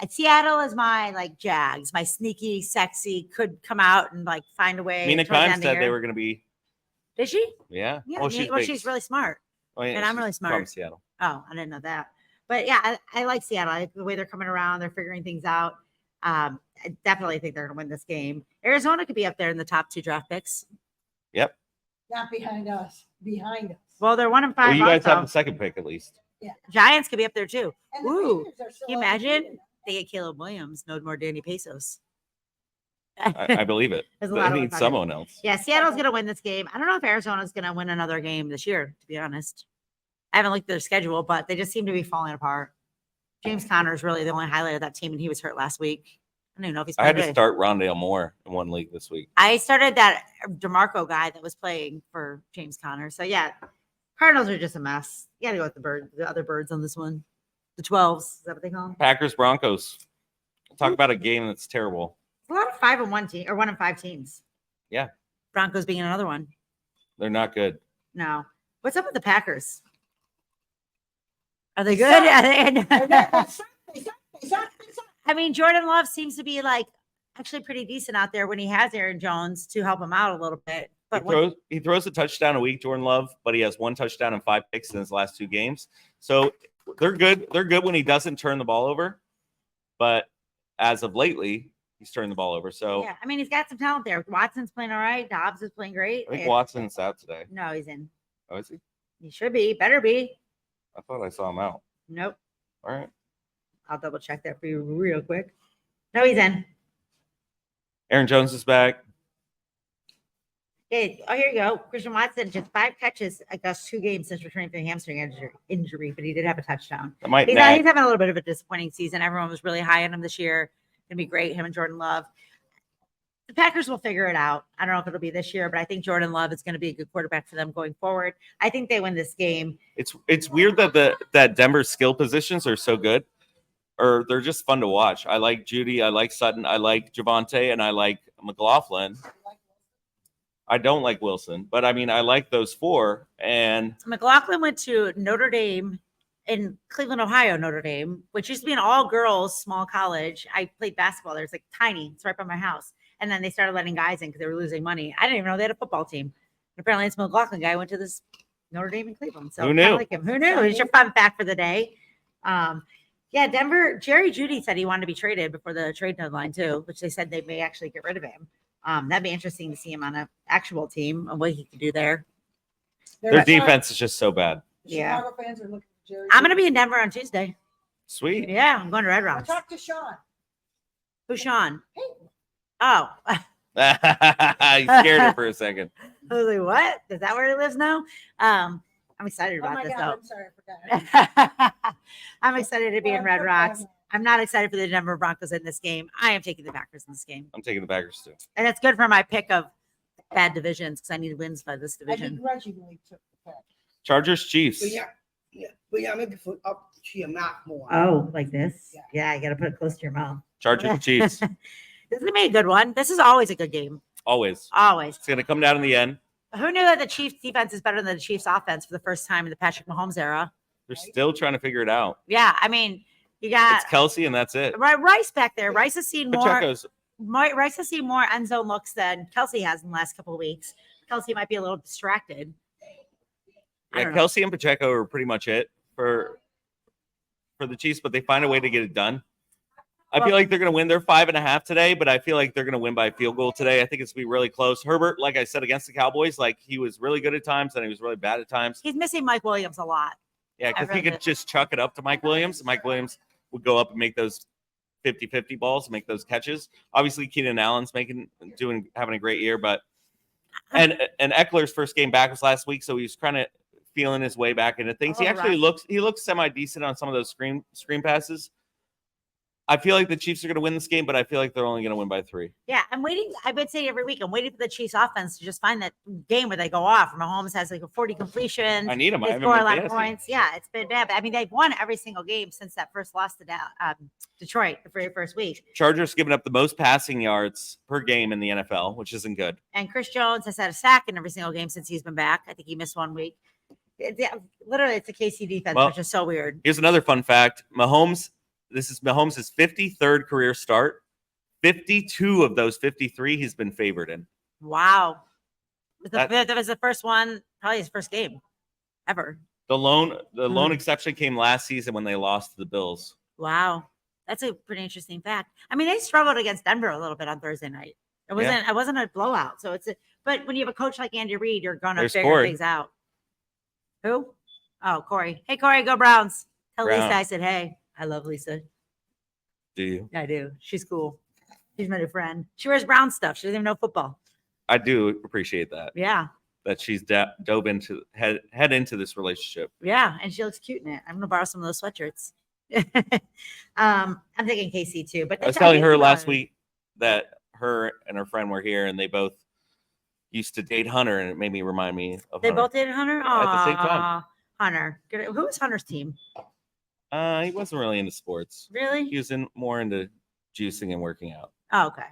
Speaker 2: Seattle is my like Jags, my sneaky, sexy, could come out and like find a way.
Speaker 1: Mina
Speaker 2: towards the
Speaker 1: Kimes
Speaker 2: end of the
Speaker 1: said they
Speaker 2: year.
Speaker 1: were going to be.
Speaker 2: Did she?
Speaker 1: Yeah.
Speaker 2: Yeah.
Speaker 1: Well,
Speaker 2: She's
Speaker 1: she's
Speaker 2: really smart.
Speaker 1: Oh, yeah,
Speaker 2: and I'm
Speaker 1: she's
Speaker 2: really
Speaker 1: from
Speaker 2: smart.
Speaker 1: Seattle.
Speaker 2: Oh, I didn't know that. But yeah, I like Seattle. I like the way they're coming around. They're figuring things out. I definitely think they're going to win this game. Arizona could be up there in the top 2 draft picks.
Speaker 1: Yep.
Speaker 4: Not behind us, behind us.
Speaker 2: Well, they're 1 and 5.
Speaker 1: Well, you guys
Speaker 2: also.
Speaker 1: have the second pick at least.
Speaker 2: Giants could be up there too.
Speaker 4: And the
Speaker 2: Ooh,
Speaker 4: Raiders are still
Speaker 2: Can you
Speaker 4: undefeated.
Speaker 2: imagine? They get Caleb Williams, no more Danny Pesos.
Speaker 1: I believe it.
Speaker 2: There's a
Speaker 1: But
Speaker 2: lot
Speaker 1: I
Speaker 2: of
Speaker 1: need
Speaker 2: work on it.
Speaker 1: someone else.
Speaker 2: Yeah, Seattle's going to win this game. I don't know if Arizona's going to win another game this year, to be honest. I haven't looked at their schedule, but they just seem to be falling apart. James Conner is really the only highlight of that team, and he was hurt last week. I don't even know if he's
Speaker 1: I had to
Speaker 2: playing.
Speaker 1: start Rondale Moore in one league this week.
Speaker 2: I started that DeMarco guy that was playing for James Conner. So, yeah, Cardinals are just a mess. You got to go with the other birds on this one. The 12s. Is that what they call them?
Speaker 1: Packers Broncos. Talk about a game that's terrible.
Speaker 2: A lot of 5-1 team or 1 and 5 teams.
Speaker 1: Yeah.
Speaker 2: Broncos being another one.
Speaker 1: They're not good.
Speaker 2: No. What's up with the Packers? Are they good? I mean, Jordan Love seems to be like actually pretty decent out there when he has Aaron Jones to help him out a little bit. But
Speaker 1: He throws a touchdown a week, Jordan Love, but he has 1 touchdown and 5 picks in his last 2 games. So they're good. They're good when he doesn't turn the ball over. But as of lately, he's turned the ball over. So
Speaker 2: yeah, I mean, he's got some talent there. Watson's playing all right. Dobbs is playing great.
Speaker 1: I think Watson's out today.
Speaker 2: No, he's in.
Speaker 1: Oh, is he?
Speaker 2: He should be. Better be.
Speaker 1: I thought I saw him out.
Speaker 2: Nope.
Speaker 1: All right.
Speaker 2: I'll double check that for you real quick. No, he's in.
Speaker 1: Aaron Jones is back.
Speaker 2: Okay. Oh, here you go. Christian Watson, just 5 catches across 2 games since returning from the hamstring injury, but he did have a touchdown.
Speaker 1: That might
Speaker 2: He's
Speaker 1: nag.
Speaker 2: having a little bit of a disappointing season. Everyone was really high on him this year. Gonna be great. Him and Jordan Love. the Packers will figure it out. I don't know if it'll be this year, but I think Jordan Love is going to be a good quarterback for them going forward. I think they win this game.
Speaker 1: It's weird that that Denver's skill positions are so good, or they're just fun to watch. I like Judy, I like Sutton, I like Javante, and I like McLaughlin. I don't like Wilson, but I mean, I like those four. And
Speaker 2: McLaughlin went to Notre Dame in Cleveland, Ohio, Notre Dame, which used to be an all-girls small college. I played basketball there. It's like tiny. It's right by my house. And then they started letting guys in because they were losing money. I didn't even know they had a football team. And apparently, this McLaughlin guy went to this Notre Dame in Cleveland. So
Speaker 1: Who
Speaker 2: kinda
Speaker 1: knew?
Speaker 2: like him. Who knew? It's your fun fact for the day. Yeah, Denver. Jerry Jeudy said he wanted to be traded before the trade deadline too, which they said they may actually get rid of him. That'd be interesting to see him on an actual team and what he could do there.
Speaker 1: their defense is just so bad.
Speaker 2: Yeah.
Speaker 4: Chicago fans are looking for Jerry.
Speaker 2: I'm going to be in Denver on Tuesday.
Speaker 1: Sweet.
Speaker 2: Yeah, I'm going to Red
Speaker 4: Well,
Speaker 2: Rocks.
Speaker 4: talk to Sean.
Speaker 2: Who's Sean?
Speaker 4: Hey.
Speaker 2: Oh,
Speaker 1: I scared her for a second.
Speaker 2: I was like, what? Is that where he lives now? I'm excited
Speaker 4: Oh
Speaker 2: about
Speaker 4: my
Speaker 2: this
Speaker 4: God, I'm sorry, I forgot.
Speaker 2: though. I'm excited to be in Red Rocks. I'm not excited for the Denver Broncos in this game. I am taking the Packers in this game.
Speaker 1: I'm taking the Packers too.
Speaker 2: And it's good for my pick of bad divisions because I need wins by this
Speaker 4: I
Speaker 2: division.
Speaker 4: begrudgingly took the pick.
Speaker 1: Chargers, Chiefs.
Speaker 5: But yeah, make it foot up to your mouth more.
Speaker 2: Oh, like this?
Speaker 5: Yeah.
Speaker 2: Yeah, you got to put it close to your mouth.
Speaker 1: Chargers, Chiefs.
Speaker 2: This is going to be a good one. This is always a good game.
Speaker 1: Always.
Speaker 2: Always.
Speaker 1: It's gonna come down in the end.
Speaker 2: Who knew that the Chiefs defense is better than the Chiefs offense for the first time in the Patrick Mahomes era?
Speaker 1: They're still trying to figure it out.
Speaker 2: Yeah, I mean, you got
Speaker 1: It's Kelsey, and that's it.
Speaker 2: Rice back there. Rice has seen more.
Speaker 1: Pacheco's
Speaker 2: Rice has seen more end zone looks than Kelsey has in the last couple of weeks. Kelsey might be a little distracted. I
Speaker 1: yeah,
Speaker 2: don't know.
Speaker 1: Kelsey and Pacheco are pretty much it for the Chiefs, but they find a way to get it done. I feel
Speaker 2: Well-
Speaker 1: like they're going to win. They're 5.5 today, but I feel like they're going to win by a field goal today. I think it's going to be really close. Herbert, like I said, against the Cowboys, like he was really good at times and he was really bad at times.
Speaker 2: He's missing Mike Williams a lot.
Speaker 1: Yeah,
Speaker 2: I
Speaker 1: because he
Speaker 2: read
Speaker 1: could
Speaker 2: that.
Speaker 1: just chuck it up to Mike Williams. Mike Williams would go up and make those 50-50 balls, make those catches. Obviously, Keenan Allen's having a great year, but and Eckler's first game back was last week, so he's kind of feeling his way back into things. He
Speaker 2: Oh,
Speaker 1: actually
Speaker 2: right.
Speaker 1: looks semi decent on some of those screen passes. I feel like the Chiefs are going to win this game, but I feel like they're only going to win by 3.
Speaker 2: Yeah, I'm waiting. I've been saying every week, I'm waiting for the Chiefs offense to just find that game where they go off. Mahomes has like a 40 completions.
Speaker 1: I need them. I
Speaker 2: They
Speaker 1: haven't
Speaker 2: score a
Speaker 1: been
Speaker 2: lot of
Speaker 1: fantasy.
Speaker 2: points. Yeah, it's been bad. But I mean, they've won every single game since that first loss to Detroit the very first week.
Speaker 1: Chargers giving up the most passing yards per game in the NFL, which isn't good.
Speaker 2: And Chris Jones has had a sack in every single game since he's been back. I think he missed 1 week. Literally, it's a KC defense,
Speaker 1: Well,
Speaker 2: which is so weird.
Speaker 1: Here's another fun fact. This is Mahomes' 53rd career start. 52 of those 53 he's been favored in.
Speaker 2: Wow.
Speaker 1: That-
Speaker 2: That was the first one, probably his first game ever.
Speaker 1: The lone
Speaker 2: Mm.
Speaker 1: exception came last season when they lost to the Bills.
Speaker 2: Wow. That's a pretty interesting fact. I mean, they struggled against Denver a little bit on Thursday night. It wasn't a blowout. So but when you have a coach like Andy Reid, you're gonna
Speaker 1: There's
Speaker 2: figure
Speaker 1: Corey.
Speaker 2: things out. Who? Oh, Corey. Hey, Corey, go Browns. Tell Lisa
Speaker 1: Brown.
Speaker 2: I said, hey. I love Lisa.
Speaker 1: Do you?
Speaker 2: I do. She's cool. She's my new friend. She wears brown stuff. She doesn't even know football.
Speaker 1: I do appreciate that.
Speaker 2: Yeah.
Speaker 1: That she's dove into head into this relationship.
Speaker 2: Yeah. And she looks cute in it. I'm gonna borrow some of those sweatshirts. I'm thinking KC too. But
Speaker 1: I was telling her last week that her and her friend were here and they both used to date Hunter, and it made me remind me of
Speaker 2: They
Speaker 1: Hunter.
Speaker 2: both dated Hunter?
Speaker 1: At the same time.
Speaker 2: Aw, Hunter. Good. Who was Hunter's team?
Speaker 1: He wasn't really into sports.
Speaker 2: Really?
Speaker 1: He was more into juicing and working out.
Speaker 2: Oh, okay.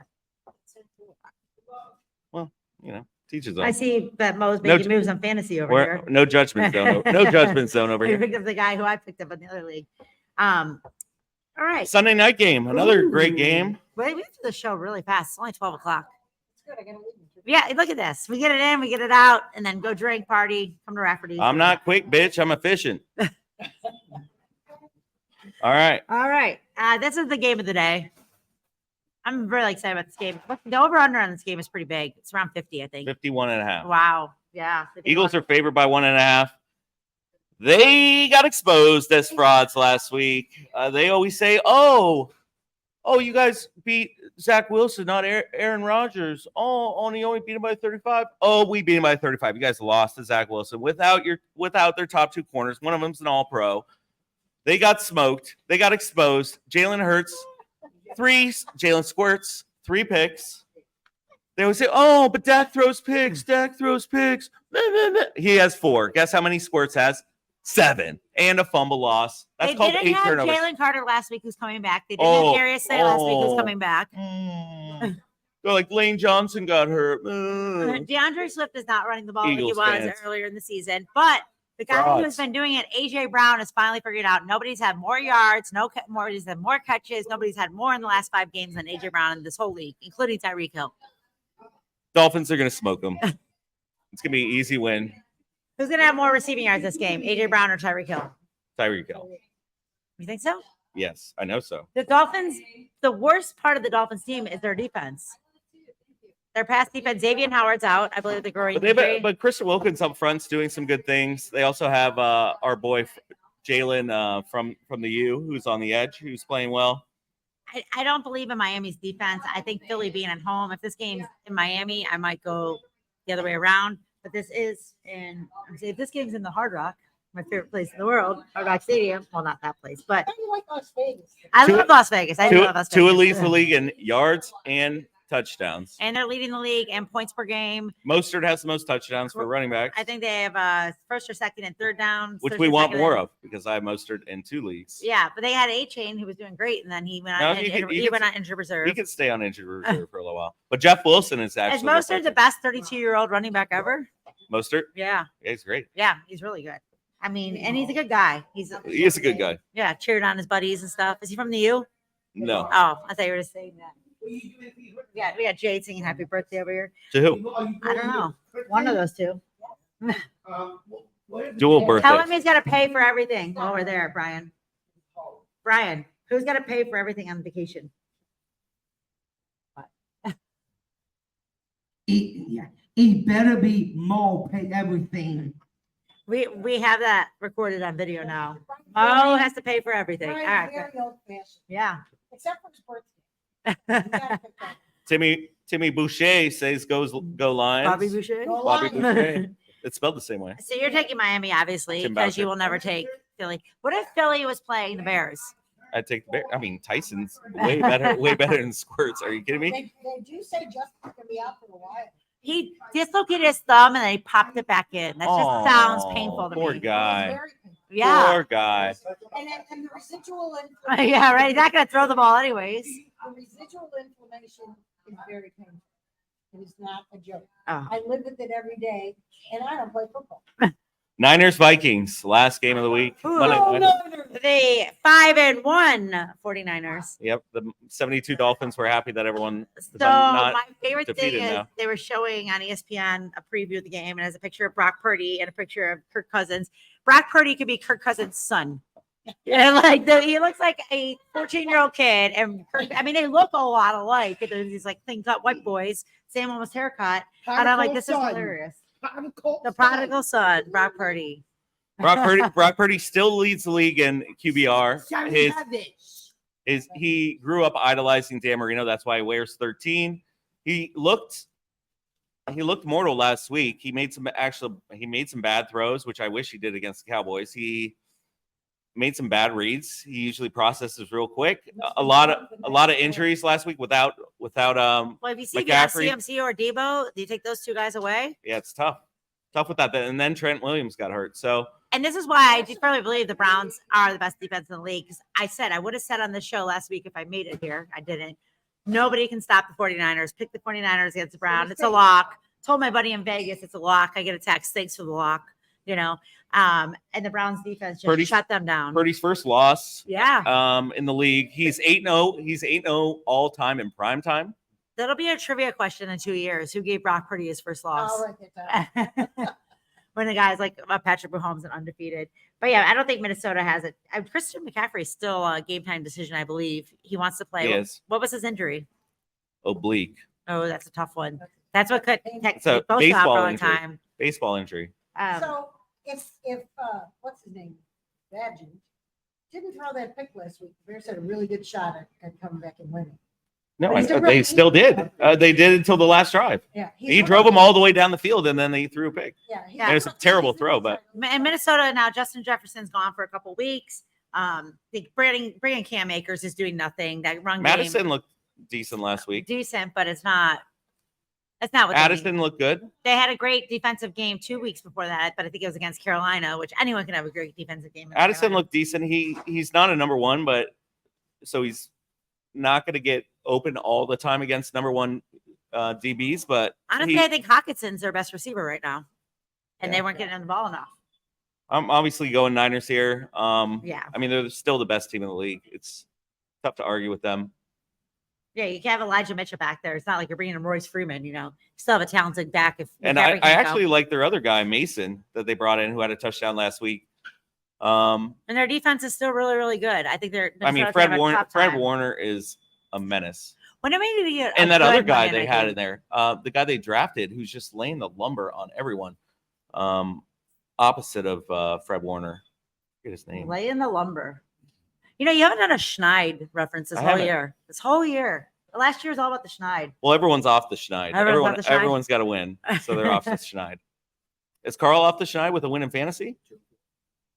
Speaker 1: You know, teaches
Speaker 2: I
Speaker 1: them.
Speaker 2: see that Mo's
Speaker 1: No
Speaker 2: making moves on fantasy over
Speaker 1: We're,
Speaker 2: here.
Speaker 1: no judgment zone. No judgment zone over
Speaker 2: You
Speaker 1: here.
Speaker 2: picked up the guy who I picked up in the other league. All right.
Speaker 1: Sunday night game, another great
Speaker 2: Ooh.
Speaker 1: game.
Speaker 2: Wait, we have to do the show really fast. It's only 12 o'clock.
Speaker 4: It's good. I gotta leave.
Speaker 2: Yeah, look at this. We get it in, we get it out, and then go drink, party, come to Rafferty's.
Speaker 1: I'm not quick, bitch. I'm efficient. All right.
Speaker 2: All right. This is the game of the day. I'm really excited about this game. The over-under on this game is pretty big. It's around 50, I think.
Speaker 1: 51.5.
Speaker 2: Wow. Yeah.
Speaker 1: Eagles are favored by 1.5. They got exposed as frauds last week. They always say, oh, you guys beat Zach Wilson, not Aaron Rodgers. Oh, only beat him by 35. Oh, we beat him by 35. You guys lost to Zach Wilson without their top 2 corners. One of them's an all-pro. They got smoked. They got exposed. Jalen Hurts, 3 Jalen squirts, 3 picks. They always say, "Oh, but Dak throws picks. Dak throws picks." He has 4. Guess how many Squirts has? 7 and a fumble loss. That's
Speaker 2: They
Speaker 1: called
Speaker 2: didn't
Speaker 1: 8
Speaker 2: have
Speaker 1: turnovers.
Speaker 2: Jalen Carter last week, who's coming back. They didn't have Darius Slay last week, who's coming back.
Speaker 1: They're like Lane Johnson got hurt.
Speaker 2: DeAndre Swift is not running the ball
Speaker 1: Eagles
Speaker 2: like he was
Speaker 1: fans.
Speaker 2: earlier in the season, but the guy
Speaker 1: Frauds.
Speaker 2: who's been doing it, AJ Brown, has finally figured out nobody's had more yards, nobody's had more catches, nobody's had more in the last 5 games than AJ Brown in this whole league, including Tyreek Hill.
Speaker 1: Dolphins are going to smoke them. It's going to be an easy win.
Speaker 2: Who's going to have more receiving yards this game, AJ Brown or Tyreek Hill?
Speaker 1: Tyreek Hill.
Speaker 2: You think so?
Speaker 1: Yes, I know so.
Speaker 2: The Dolphins, the worst part of the Dolphins team is their defense. Their pass defense, Xavier Howard's out. I believe the growing injury.
Speaker 1: But Christian Wilkins up front's doing some good things. They also have our boy Jalen from the U, who's on the edge, who's playing well.
Speaker 2: I don't believe in Miami's defense. I think Philly being at home, if this game's in Miami, I might go the other way around. But if this game's in the Hard Rock, my favorite place in the world, Hard Rock Stadium. Well, not that place, but
Speaker 4: How do you like Las Vegas?
Speaker 2: I love Las Vegas. I do love Las Vegas.
Speaker 1: Tua leads the league in yards and touchdowns.
Speaker 2: And they're leading the league in points per game.
Speaker 1: Mostert has the most touchdowns for running backs.
Speaker 2: I think they have first or second and third downs.
Speaker 1: Which we want more of because I have Mostert in 2 leagues.
Speaker 2: Yeah, but they had A-Chain who was doing great, and then he went on injured reserve.
Speaker 1: He could stay on injured reserve for a little while. But Jeff Wilson is actually.
Speaker 2: Is Mostert the best 32-year-old running back ever?
Speaker 1: Mostert?
Speaker 2: Yeah.
Speaker 1: Yeah, he's great.
Speaker 2: Yeah, he's really good. I mean, and he's a good guy.
Speaker 1: He is a good guy.
Speaker 2: Yeah, cheered on his buddies and stuff. Is he from the U?
Speaker 1: No.
Speaker 2: Oh, I thought you were just saying that. Yeah, we got Jade singing happy birthday over here.
Speaker 1: To who?
Speaker 2: I don't know. One of those two.
Speaker 1: Dual birthday.
Speaker 2: Tell him he's got to pay for everything while we're there, Brian. Brian, who's got to pay for everything on vacation?
Speaker 5: It better be Mo pay everything.
Speaker 2: We have that recorded on video now. Mo has to pay for everything. All right.
Speaker 4: Very old-fashioned,
Speaker 2: Yeah.
Speaker 4: except for his birthday. You gotta pick that.
Speaker 1: Timmy Boucher says go Lions.
Speaker 2: Bobby Boucher.
Speaker 4: Go
Speaker 1: Bobby
Speaker 4: Lions.
Speaker 1: Boucher. It's spelled the same way.
Speaker 2: So you're taking Miami, obviously,
Speaker 1: Tim
Speaker 2: because
Speaker 1: Boucher.
Speaker 2: you will never take Philly. What if Philly was playing the Bears?
Speaker 1: I'd take the Bear. I mean, Tyson's way better than Squirts. Are you kidding me?
Speaker 4: They do say Justin's gonna be out for a while.
Speaker 2: He dislocated his thumb and then he popped it back in. That just sounds painful to
Speaker 1: Poor
Speaker 2: me.
Speaker 1: guy.
Speaker 4: It's very painful.
Speaker 2: Yeah.
Speaker 1: Poor guy.
Speaker 4: And the residual
Speaker 2: Yeah, right. He's not going to throw the ball anyways.
Speaker 4: the residual inflammation is very painful. It is not a joke.
Speaker 2: Oh.
Speaker 4: I live with it every day, and I don't play football.
Speaker 1: Niners Vikings last game of the week.
Speaker 2: Ooh.
Speaker 1: Monday
Speaker 4: No,
Speaker 1: night.
Speaker 4: no, no.
Speaker 2: The 5-1 49ers.
Speaker 1: Yep, the 72 Dolphins were happy that everyone is
Speaker 2: So
Speaker 1: not
Speaker 2: my favorite thing
Speaker 1: defeated
Speaker 2: is
Speaker 1: now.
Speaker 2: they were showing on ESPN a preview of the game and has a picture of Brock Purdy and a picture of Kirk Cousins. Brock Purdy could be Kirk Cousins' son. Yeah, like he looks like a 14-year-old kid, and Kirk, I mean they look a lot alike. They're these like clean cut white boys, same almost haircut, and I'm like, this is hilarious. The prodigal son, Brock Purdy.
Speaker 1: Brock Purdy still leads the league in QBR. He grew up idolizing Dan Marino. That's why he wears 13. He looked mortal last week. He made some bad throws, which I wish he did against the Cowboys. He made some bad reads. He usually processes real quick. A lot of injuries last week without
Speaker 2: Well, if you see
Speaker 1: McCaffrey.
Speaker 2: CMC or Debo, do you take those two guys away?
Speaker 1: Yeah, it's tough with that. And then Trent Williams got hurt. So
Speaker 2: And this is why I do firmly believe the Browns are the best defense in the league. Because I would have said on the show last week if I made it here. I didn't. Nobody can stop the 49ers. Pick the 49ers against the Browns. It's a lock. Told my buddy in Vegas it's a lock. I get a text. Thanks for the lock. And the Browns defense just shut them down.
Speaker 1: Purdy's first loss
Speaker 2: Yeah.
Speaker 1: in the league. He's 8-0. He's 8-0 all time in prime time.
Speaker 2: That'll be a trivia question in 2 years. Who gave Brock Purdy his first loss?
Speaker 4: I'll write that down.
Speaker 2: When the guy's like Patrick Mahomes and undefeated. But yeah, I don't think Minnesota has it. Christian McCaffrey is still a game time decision, I believe. He wants to play.
Speaker 1: He is.
Speaker 2: What was his injury?
Speaker 1: Oblique.
Speaker 2: Oh, that's a tough one. That's what could
Speaker 1: It's a
Speaker 2: both out for a
Speaker 1: baseball
Speaker 2: long
Speaker 1: injury.
Speaker 2: time.
Speaker 1: Baseball injury.
Speaker 4: So if what's his name, Badgett, didn't throw that pick last week, the Bears had a really good shot at coming back and winning.
Speaker 1: No,
Speaker 4: But he's a
Speaker 1: they
Speaker 4: rookie.
Speaker 1: still did. They did until the last drive.
Speaker 4: Yeah,
Speaker 1: He drove them all the way down the field, and then they threw a pick.
Speaker 4: Yeah,
Speaker 2: Yeah.
Speaker 1: It was a terrible throw, but
Speaker 2: In Minnesota now, Justin Jefferson's gone for a couple weeks. Bringing Cam Akers is doing nothing. That run
Speaker 1: Madison
Speaker 2: game
Speaker 1: looked decent last week.
Speaker 2: decent, but it's not That's not what they mean.
Speaker 1: Addison looked good.
Speaker 2: They had a great defensive game 2 weeks before that, but I think it was against Carolina, which anyone can have a great defensive game. against
Speaker 1: Addison
Speaker 2: Carolina.
Speaker 1: looked decent. He's not a number one, but so he's not going to get open all the time against number one DBs. But
Speaker 2: Honestly, I think Hawkinson's their best receiver right now, and
Speaker 1: Yeah.
Speaker 2: they weren't getting on the ball enough.
Speaker 1: I'm obviously going Niners here.
Speaker 2: Yeah.
Speaker 1: I mean, they're still the best team in the league. It's tough to argue with them.
Speaker 2: Yeah, you can have Elijah Mitchell back there. It's not like you're bringing in Royce Freeman, You still have a talented back. If
Speaker 1: And
Speaker 2: McCaffrey
Speaker 1: I
Speaker 2: can't go.
Speaker 1: actually like their other guy, Mason, that they brought in, who had a touchdown last week.
Speaker 2: And their defense is still really, really good. I think they're.
Speaker 1: I mean,
Speaker 2: Minnesota's gonna have a tough
Speaker 1: Fred
Speaker 2: time.
Speaker 1: Warner is a menace.
Speaker 2: When am I going to get?
Speaker 1: And that
Speaker 2: a
Speaker 1: other
Speaker 2: good
Speaker 1: guy
Speaker 2: Monday
Speaker 1: they
Speaker 2: night
Speaker 1: had
Speaker 2: game?
Speaker 1: in there, the guy they drafted, who's just laying the lumber on everyone. Opposite of Fred Warner. Get his name.
Speaker 2: Lay in the lumber. You haven't done a Schneid reference this
Speaker 1: I
Speaker 2: whole
Speaker 1: haven't.
Speaker 2: year. This whole year. Last year was all about the Schneid.
Speaker 1: Well, everyone's off the Schneid.
Speaker 2: Everyone's off the Schneid?
Speaker 1: Everyone's got to win, so they're off the Schneid. Is Carl off the Schneid with a win in fantasy?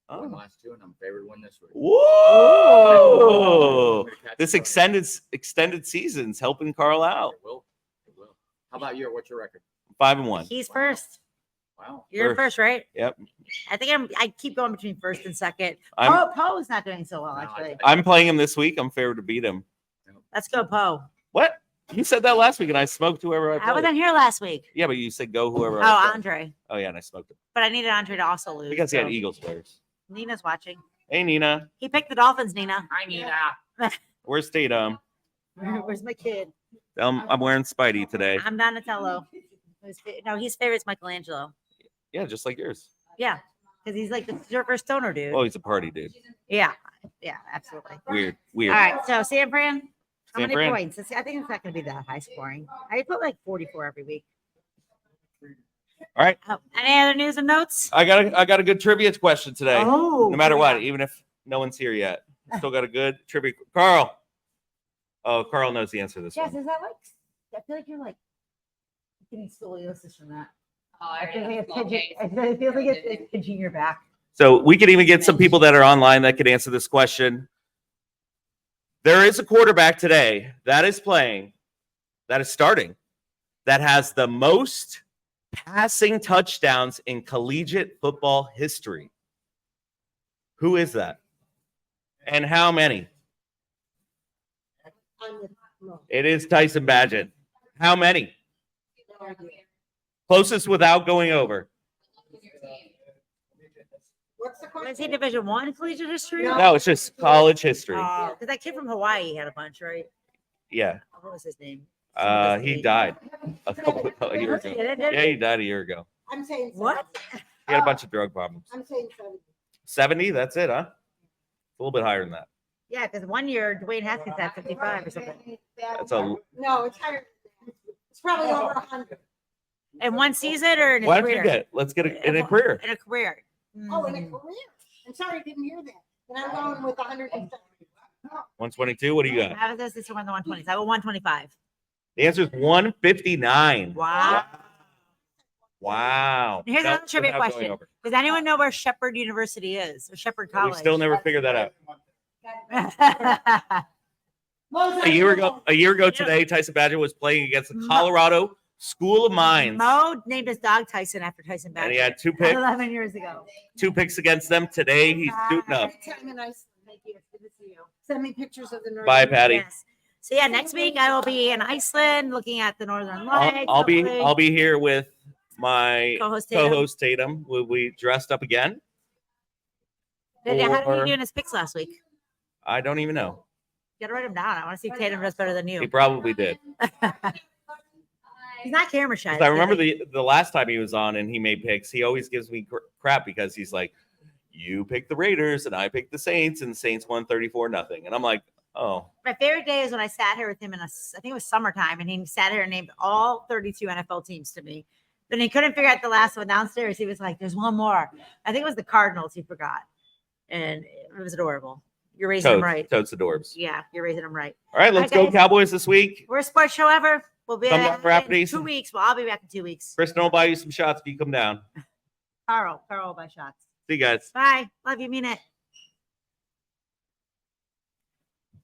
Speaker 3: Won
Speaker 1: Oh.
Speaker 3: last two, and I'm favored to win this week.
Speaker 1: Whoa!
Speaker 3: I'm gonna catch
Speaker 1: This
Speaker 3: the
Speaker 1: extended season's helping Carl out.
Speaker 3: It will. It will. How about you? What's your record?
Speaker 1: 5-1.
Speaker 2: He's first.
Speaker 3: Wow.
Speaker 2: You're
Speaker 1: First.
Speaker 2: first, right?
Speaker 1: Yep.
Speaker 2: I keep going between first and second.
Speaker 1: I'm
Speaker 2: Poe's not doing so well,
Speaker 3: No,
Speaker 2: actually.
Speaker 1: I'm playing him this week. I'm favored to beat him.
Speaker 2: Let's go, Poe.
Speaker 1: What? You said that last week, and I smoked whoever I
Speaker 2: I
Speaker 1: played.
Speaker 2: wasn't here last week.
Speaker 1: Yeah, but you said go whoever.
Speaker 2: Oh,
Speaker 1: I played.
Speaker 2: Andre.
Speaker 1: Oh yeah, and I smoked him
Speaker 2: But I needed Andre to also lose.
Speaker 1: because he
Speaker 2: so-
Speaker 1: had Eagles players.
Speaker 2: Nina's watching.
Speaker 1: Hey Nina,
Speaker 2: He picked the Dolphins, Nina.
Speaker 3: I need
Speaker 1: where's Tatum?
Speaker 2: Where's my kid?
Speaker 1: I'm wearing Spidey today.
Speaker 2: I'm Donatello. His favorite's Michelangelo.
Speaker 1: Yeah, just like yours.
Speaker 2: Yeah, because he's like the surfer stoner dude.
Speaker 1: Oh, he's a party dude.
Speaker 2: Yeah, absolutely.
Speaker 1: Weird.
Speaker 2: All right, so San Fran, how
Speaker 1: San
Speaker 2: many
Speaker 1: Fran.
Speaker 2: points? I think it's not going to be that high scoring. I put like 44 every week.
Speaker 1: All right,
Speaker 2: Oh, any other news and notes?
Speaker 1: I got a good trivia question today.
Speaker 2: Oh,
Speaker 1: No matter what,
Speaker 2: yeah.
Speaker 1: even if no one's here yet, still got a good trivia. Carl. Oh, Carl knows the answer to this
Speaker 2: Jess,
Speaker 1: one.
Speaker 2: is that like? I feel like you're like getting scoliosis from that.
Speaker 6: Oh,
Speaker 2: I
Speaker 6: I
Speaker 2: feel
Speaker 6: already
Speaker 2: like
Speaker 6: have a small case.
Speaker 2: it feels like it's pinching your back.
Speaker 1: So we could even get some people that are online that could answer this question. There is a quarterback today that is playing, that is starting, that has the most passing touchdowns in collegiate football history. Who is that? And how many? It is Tyson Badgett. How many? Closest without going over.
Speaker 4: What's the
Speaker 2: Was
Speaker 4: question?
Speaker 2: he Division I collegiate history?
Speaker 1: No, it's just college history.
Speaker 2: Because that kid from Hawaii had a bunch, right?
Speaker 1: Yeah.
Speaker 2: What was his name?
Speaker 1: He died a year ago. Yeah, he died a year ago.
Speaker 4: I'm saying.
Speaker 2: What?
Speaker 1: He had a bunch of drug problems.
Speaker 4: I'm saying 70.
Speaker 1: 70, that's it, huh? A little bit higher than that.
Speaker 2: Yeah, because 1 year Dwayne Haskins had 55 or something.
Speaker 1: That's a
Speaker 4: No, it's higher. It's probably over 100.
Speaker 2: In one season or in his
Speaker 1: why don't
Speaker 2: career?
Speaker 1: you get? Let's get in a career.
Speaker 2: In a career.
Speaker 4: Oh, in a
Speaker 2: Mm.
Speaker 4: career. I'm sorry, I didn't hear that. And I'm going with 170.
Speaker 1: 122. What do you got?
Speaker 2: How is this one the 120s? I go 125.
Speaker 1: The answer is 159.
Speaker 2: Wow.
Speaker 1: Wow.
Speaker 2: Here's another trivia
Speaker 1: without going
Speaker 2: question.
Speaker 1: over.
Speaker 2: Does anyone know where Shepherd University is or Shepherd College?
Speaker 1: We still never figured that out.
Speaker 4: Most
Speaker 1: A year ago today, Tyson Badger was playing against the Colorado School of Mines,
Speaker 2: Mo named his dog Tyson after Tyson Badger.
Speaker 1: and he had 11
Speaker 2: years ago.
Speaker 1: picks against them. Today, he's suiting up.
Speaker 4: Anytime in Iceland.
Speaker 2: Thank you. It's good to see you.
Speaker 4: Send me pictures of the Northern.
Speaker 1: Bye, Patty.
Speaker 2: Yes. So yeah, next week I will be in Iceland looking at the Northern Lights.
Speaker 1: I'll
Speaker 2: hopefully.
Speaker 1: be here with my
Speaker 2: co-host. Tatum.
Speaker 1: co-host Tatum. Will we dressed up again?
Speaker 2: How did
Speaker 1: or-
Speaker 2: he do in his picks last week?
Speaker 1: I don't even know.
Speaker 2: You gotta write him down. I want to see if Tatum does better than
Speaker 1: He
Speaker 2: you.
Speaker 1: probably did.
Speaker 2: He's not camera shy.
Speaker 1: 'Cause I remember the last time he was on and he made picks. He always gives me crap because he's like, "You picked the Raiders and I picked the Saints, and the Saints won 34-0." And I'm like, "Oh,
Speaker 2: My favorite day is when I sat here with him I think it was summertime, and he sat here and named all 32 NFL teams to me. Then he couldn't figure out the last one downstairs. He was like, "There's one more." I think it was the Cardinals. He forgot, and it was adorable. You're raising him right.
Speaker 1: Toads the Dorbs."
Speaker 2: Yeah, you're raising him right.
Speaker 1: All right, let's
Speaker 2: All right,
Speaker 1: go
Speaker 2: guys.
Speaker 1: Cowboys this week.
Speaker 2: Worst sports show ever. We'll be
Speaker 1: Come
Speaker 2: back
Speaker 1: down for Rapid
Speaker 2: in
Speaker 1: East.
Speaker 2: 2 weeks. Well, I'll be back in 2 weeks.
Speaker 1: Kristen will buy you some shots if you come down.
Speaker 2: Carl by shots.
Speaker 1: See you guys.
Speaker 2: Bye. Love you. Mean it.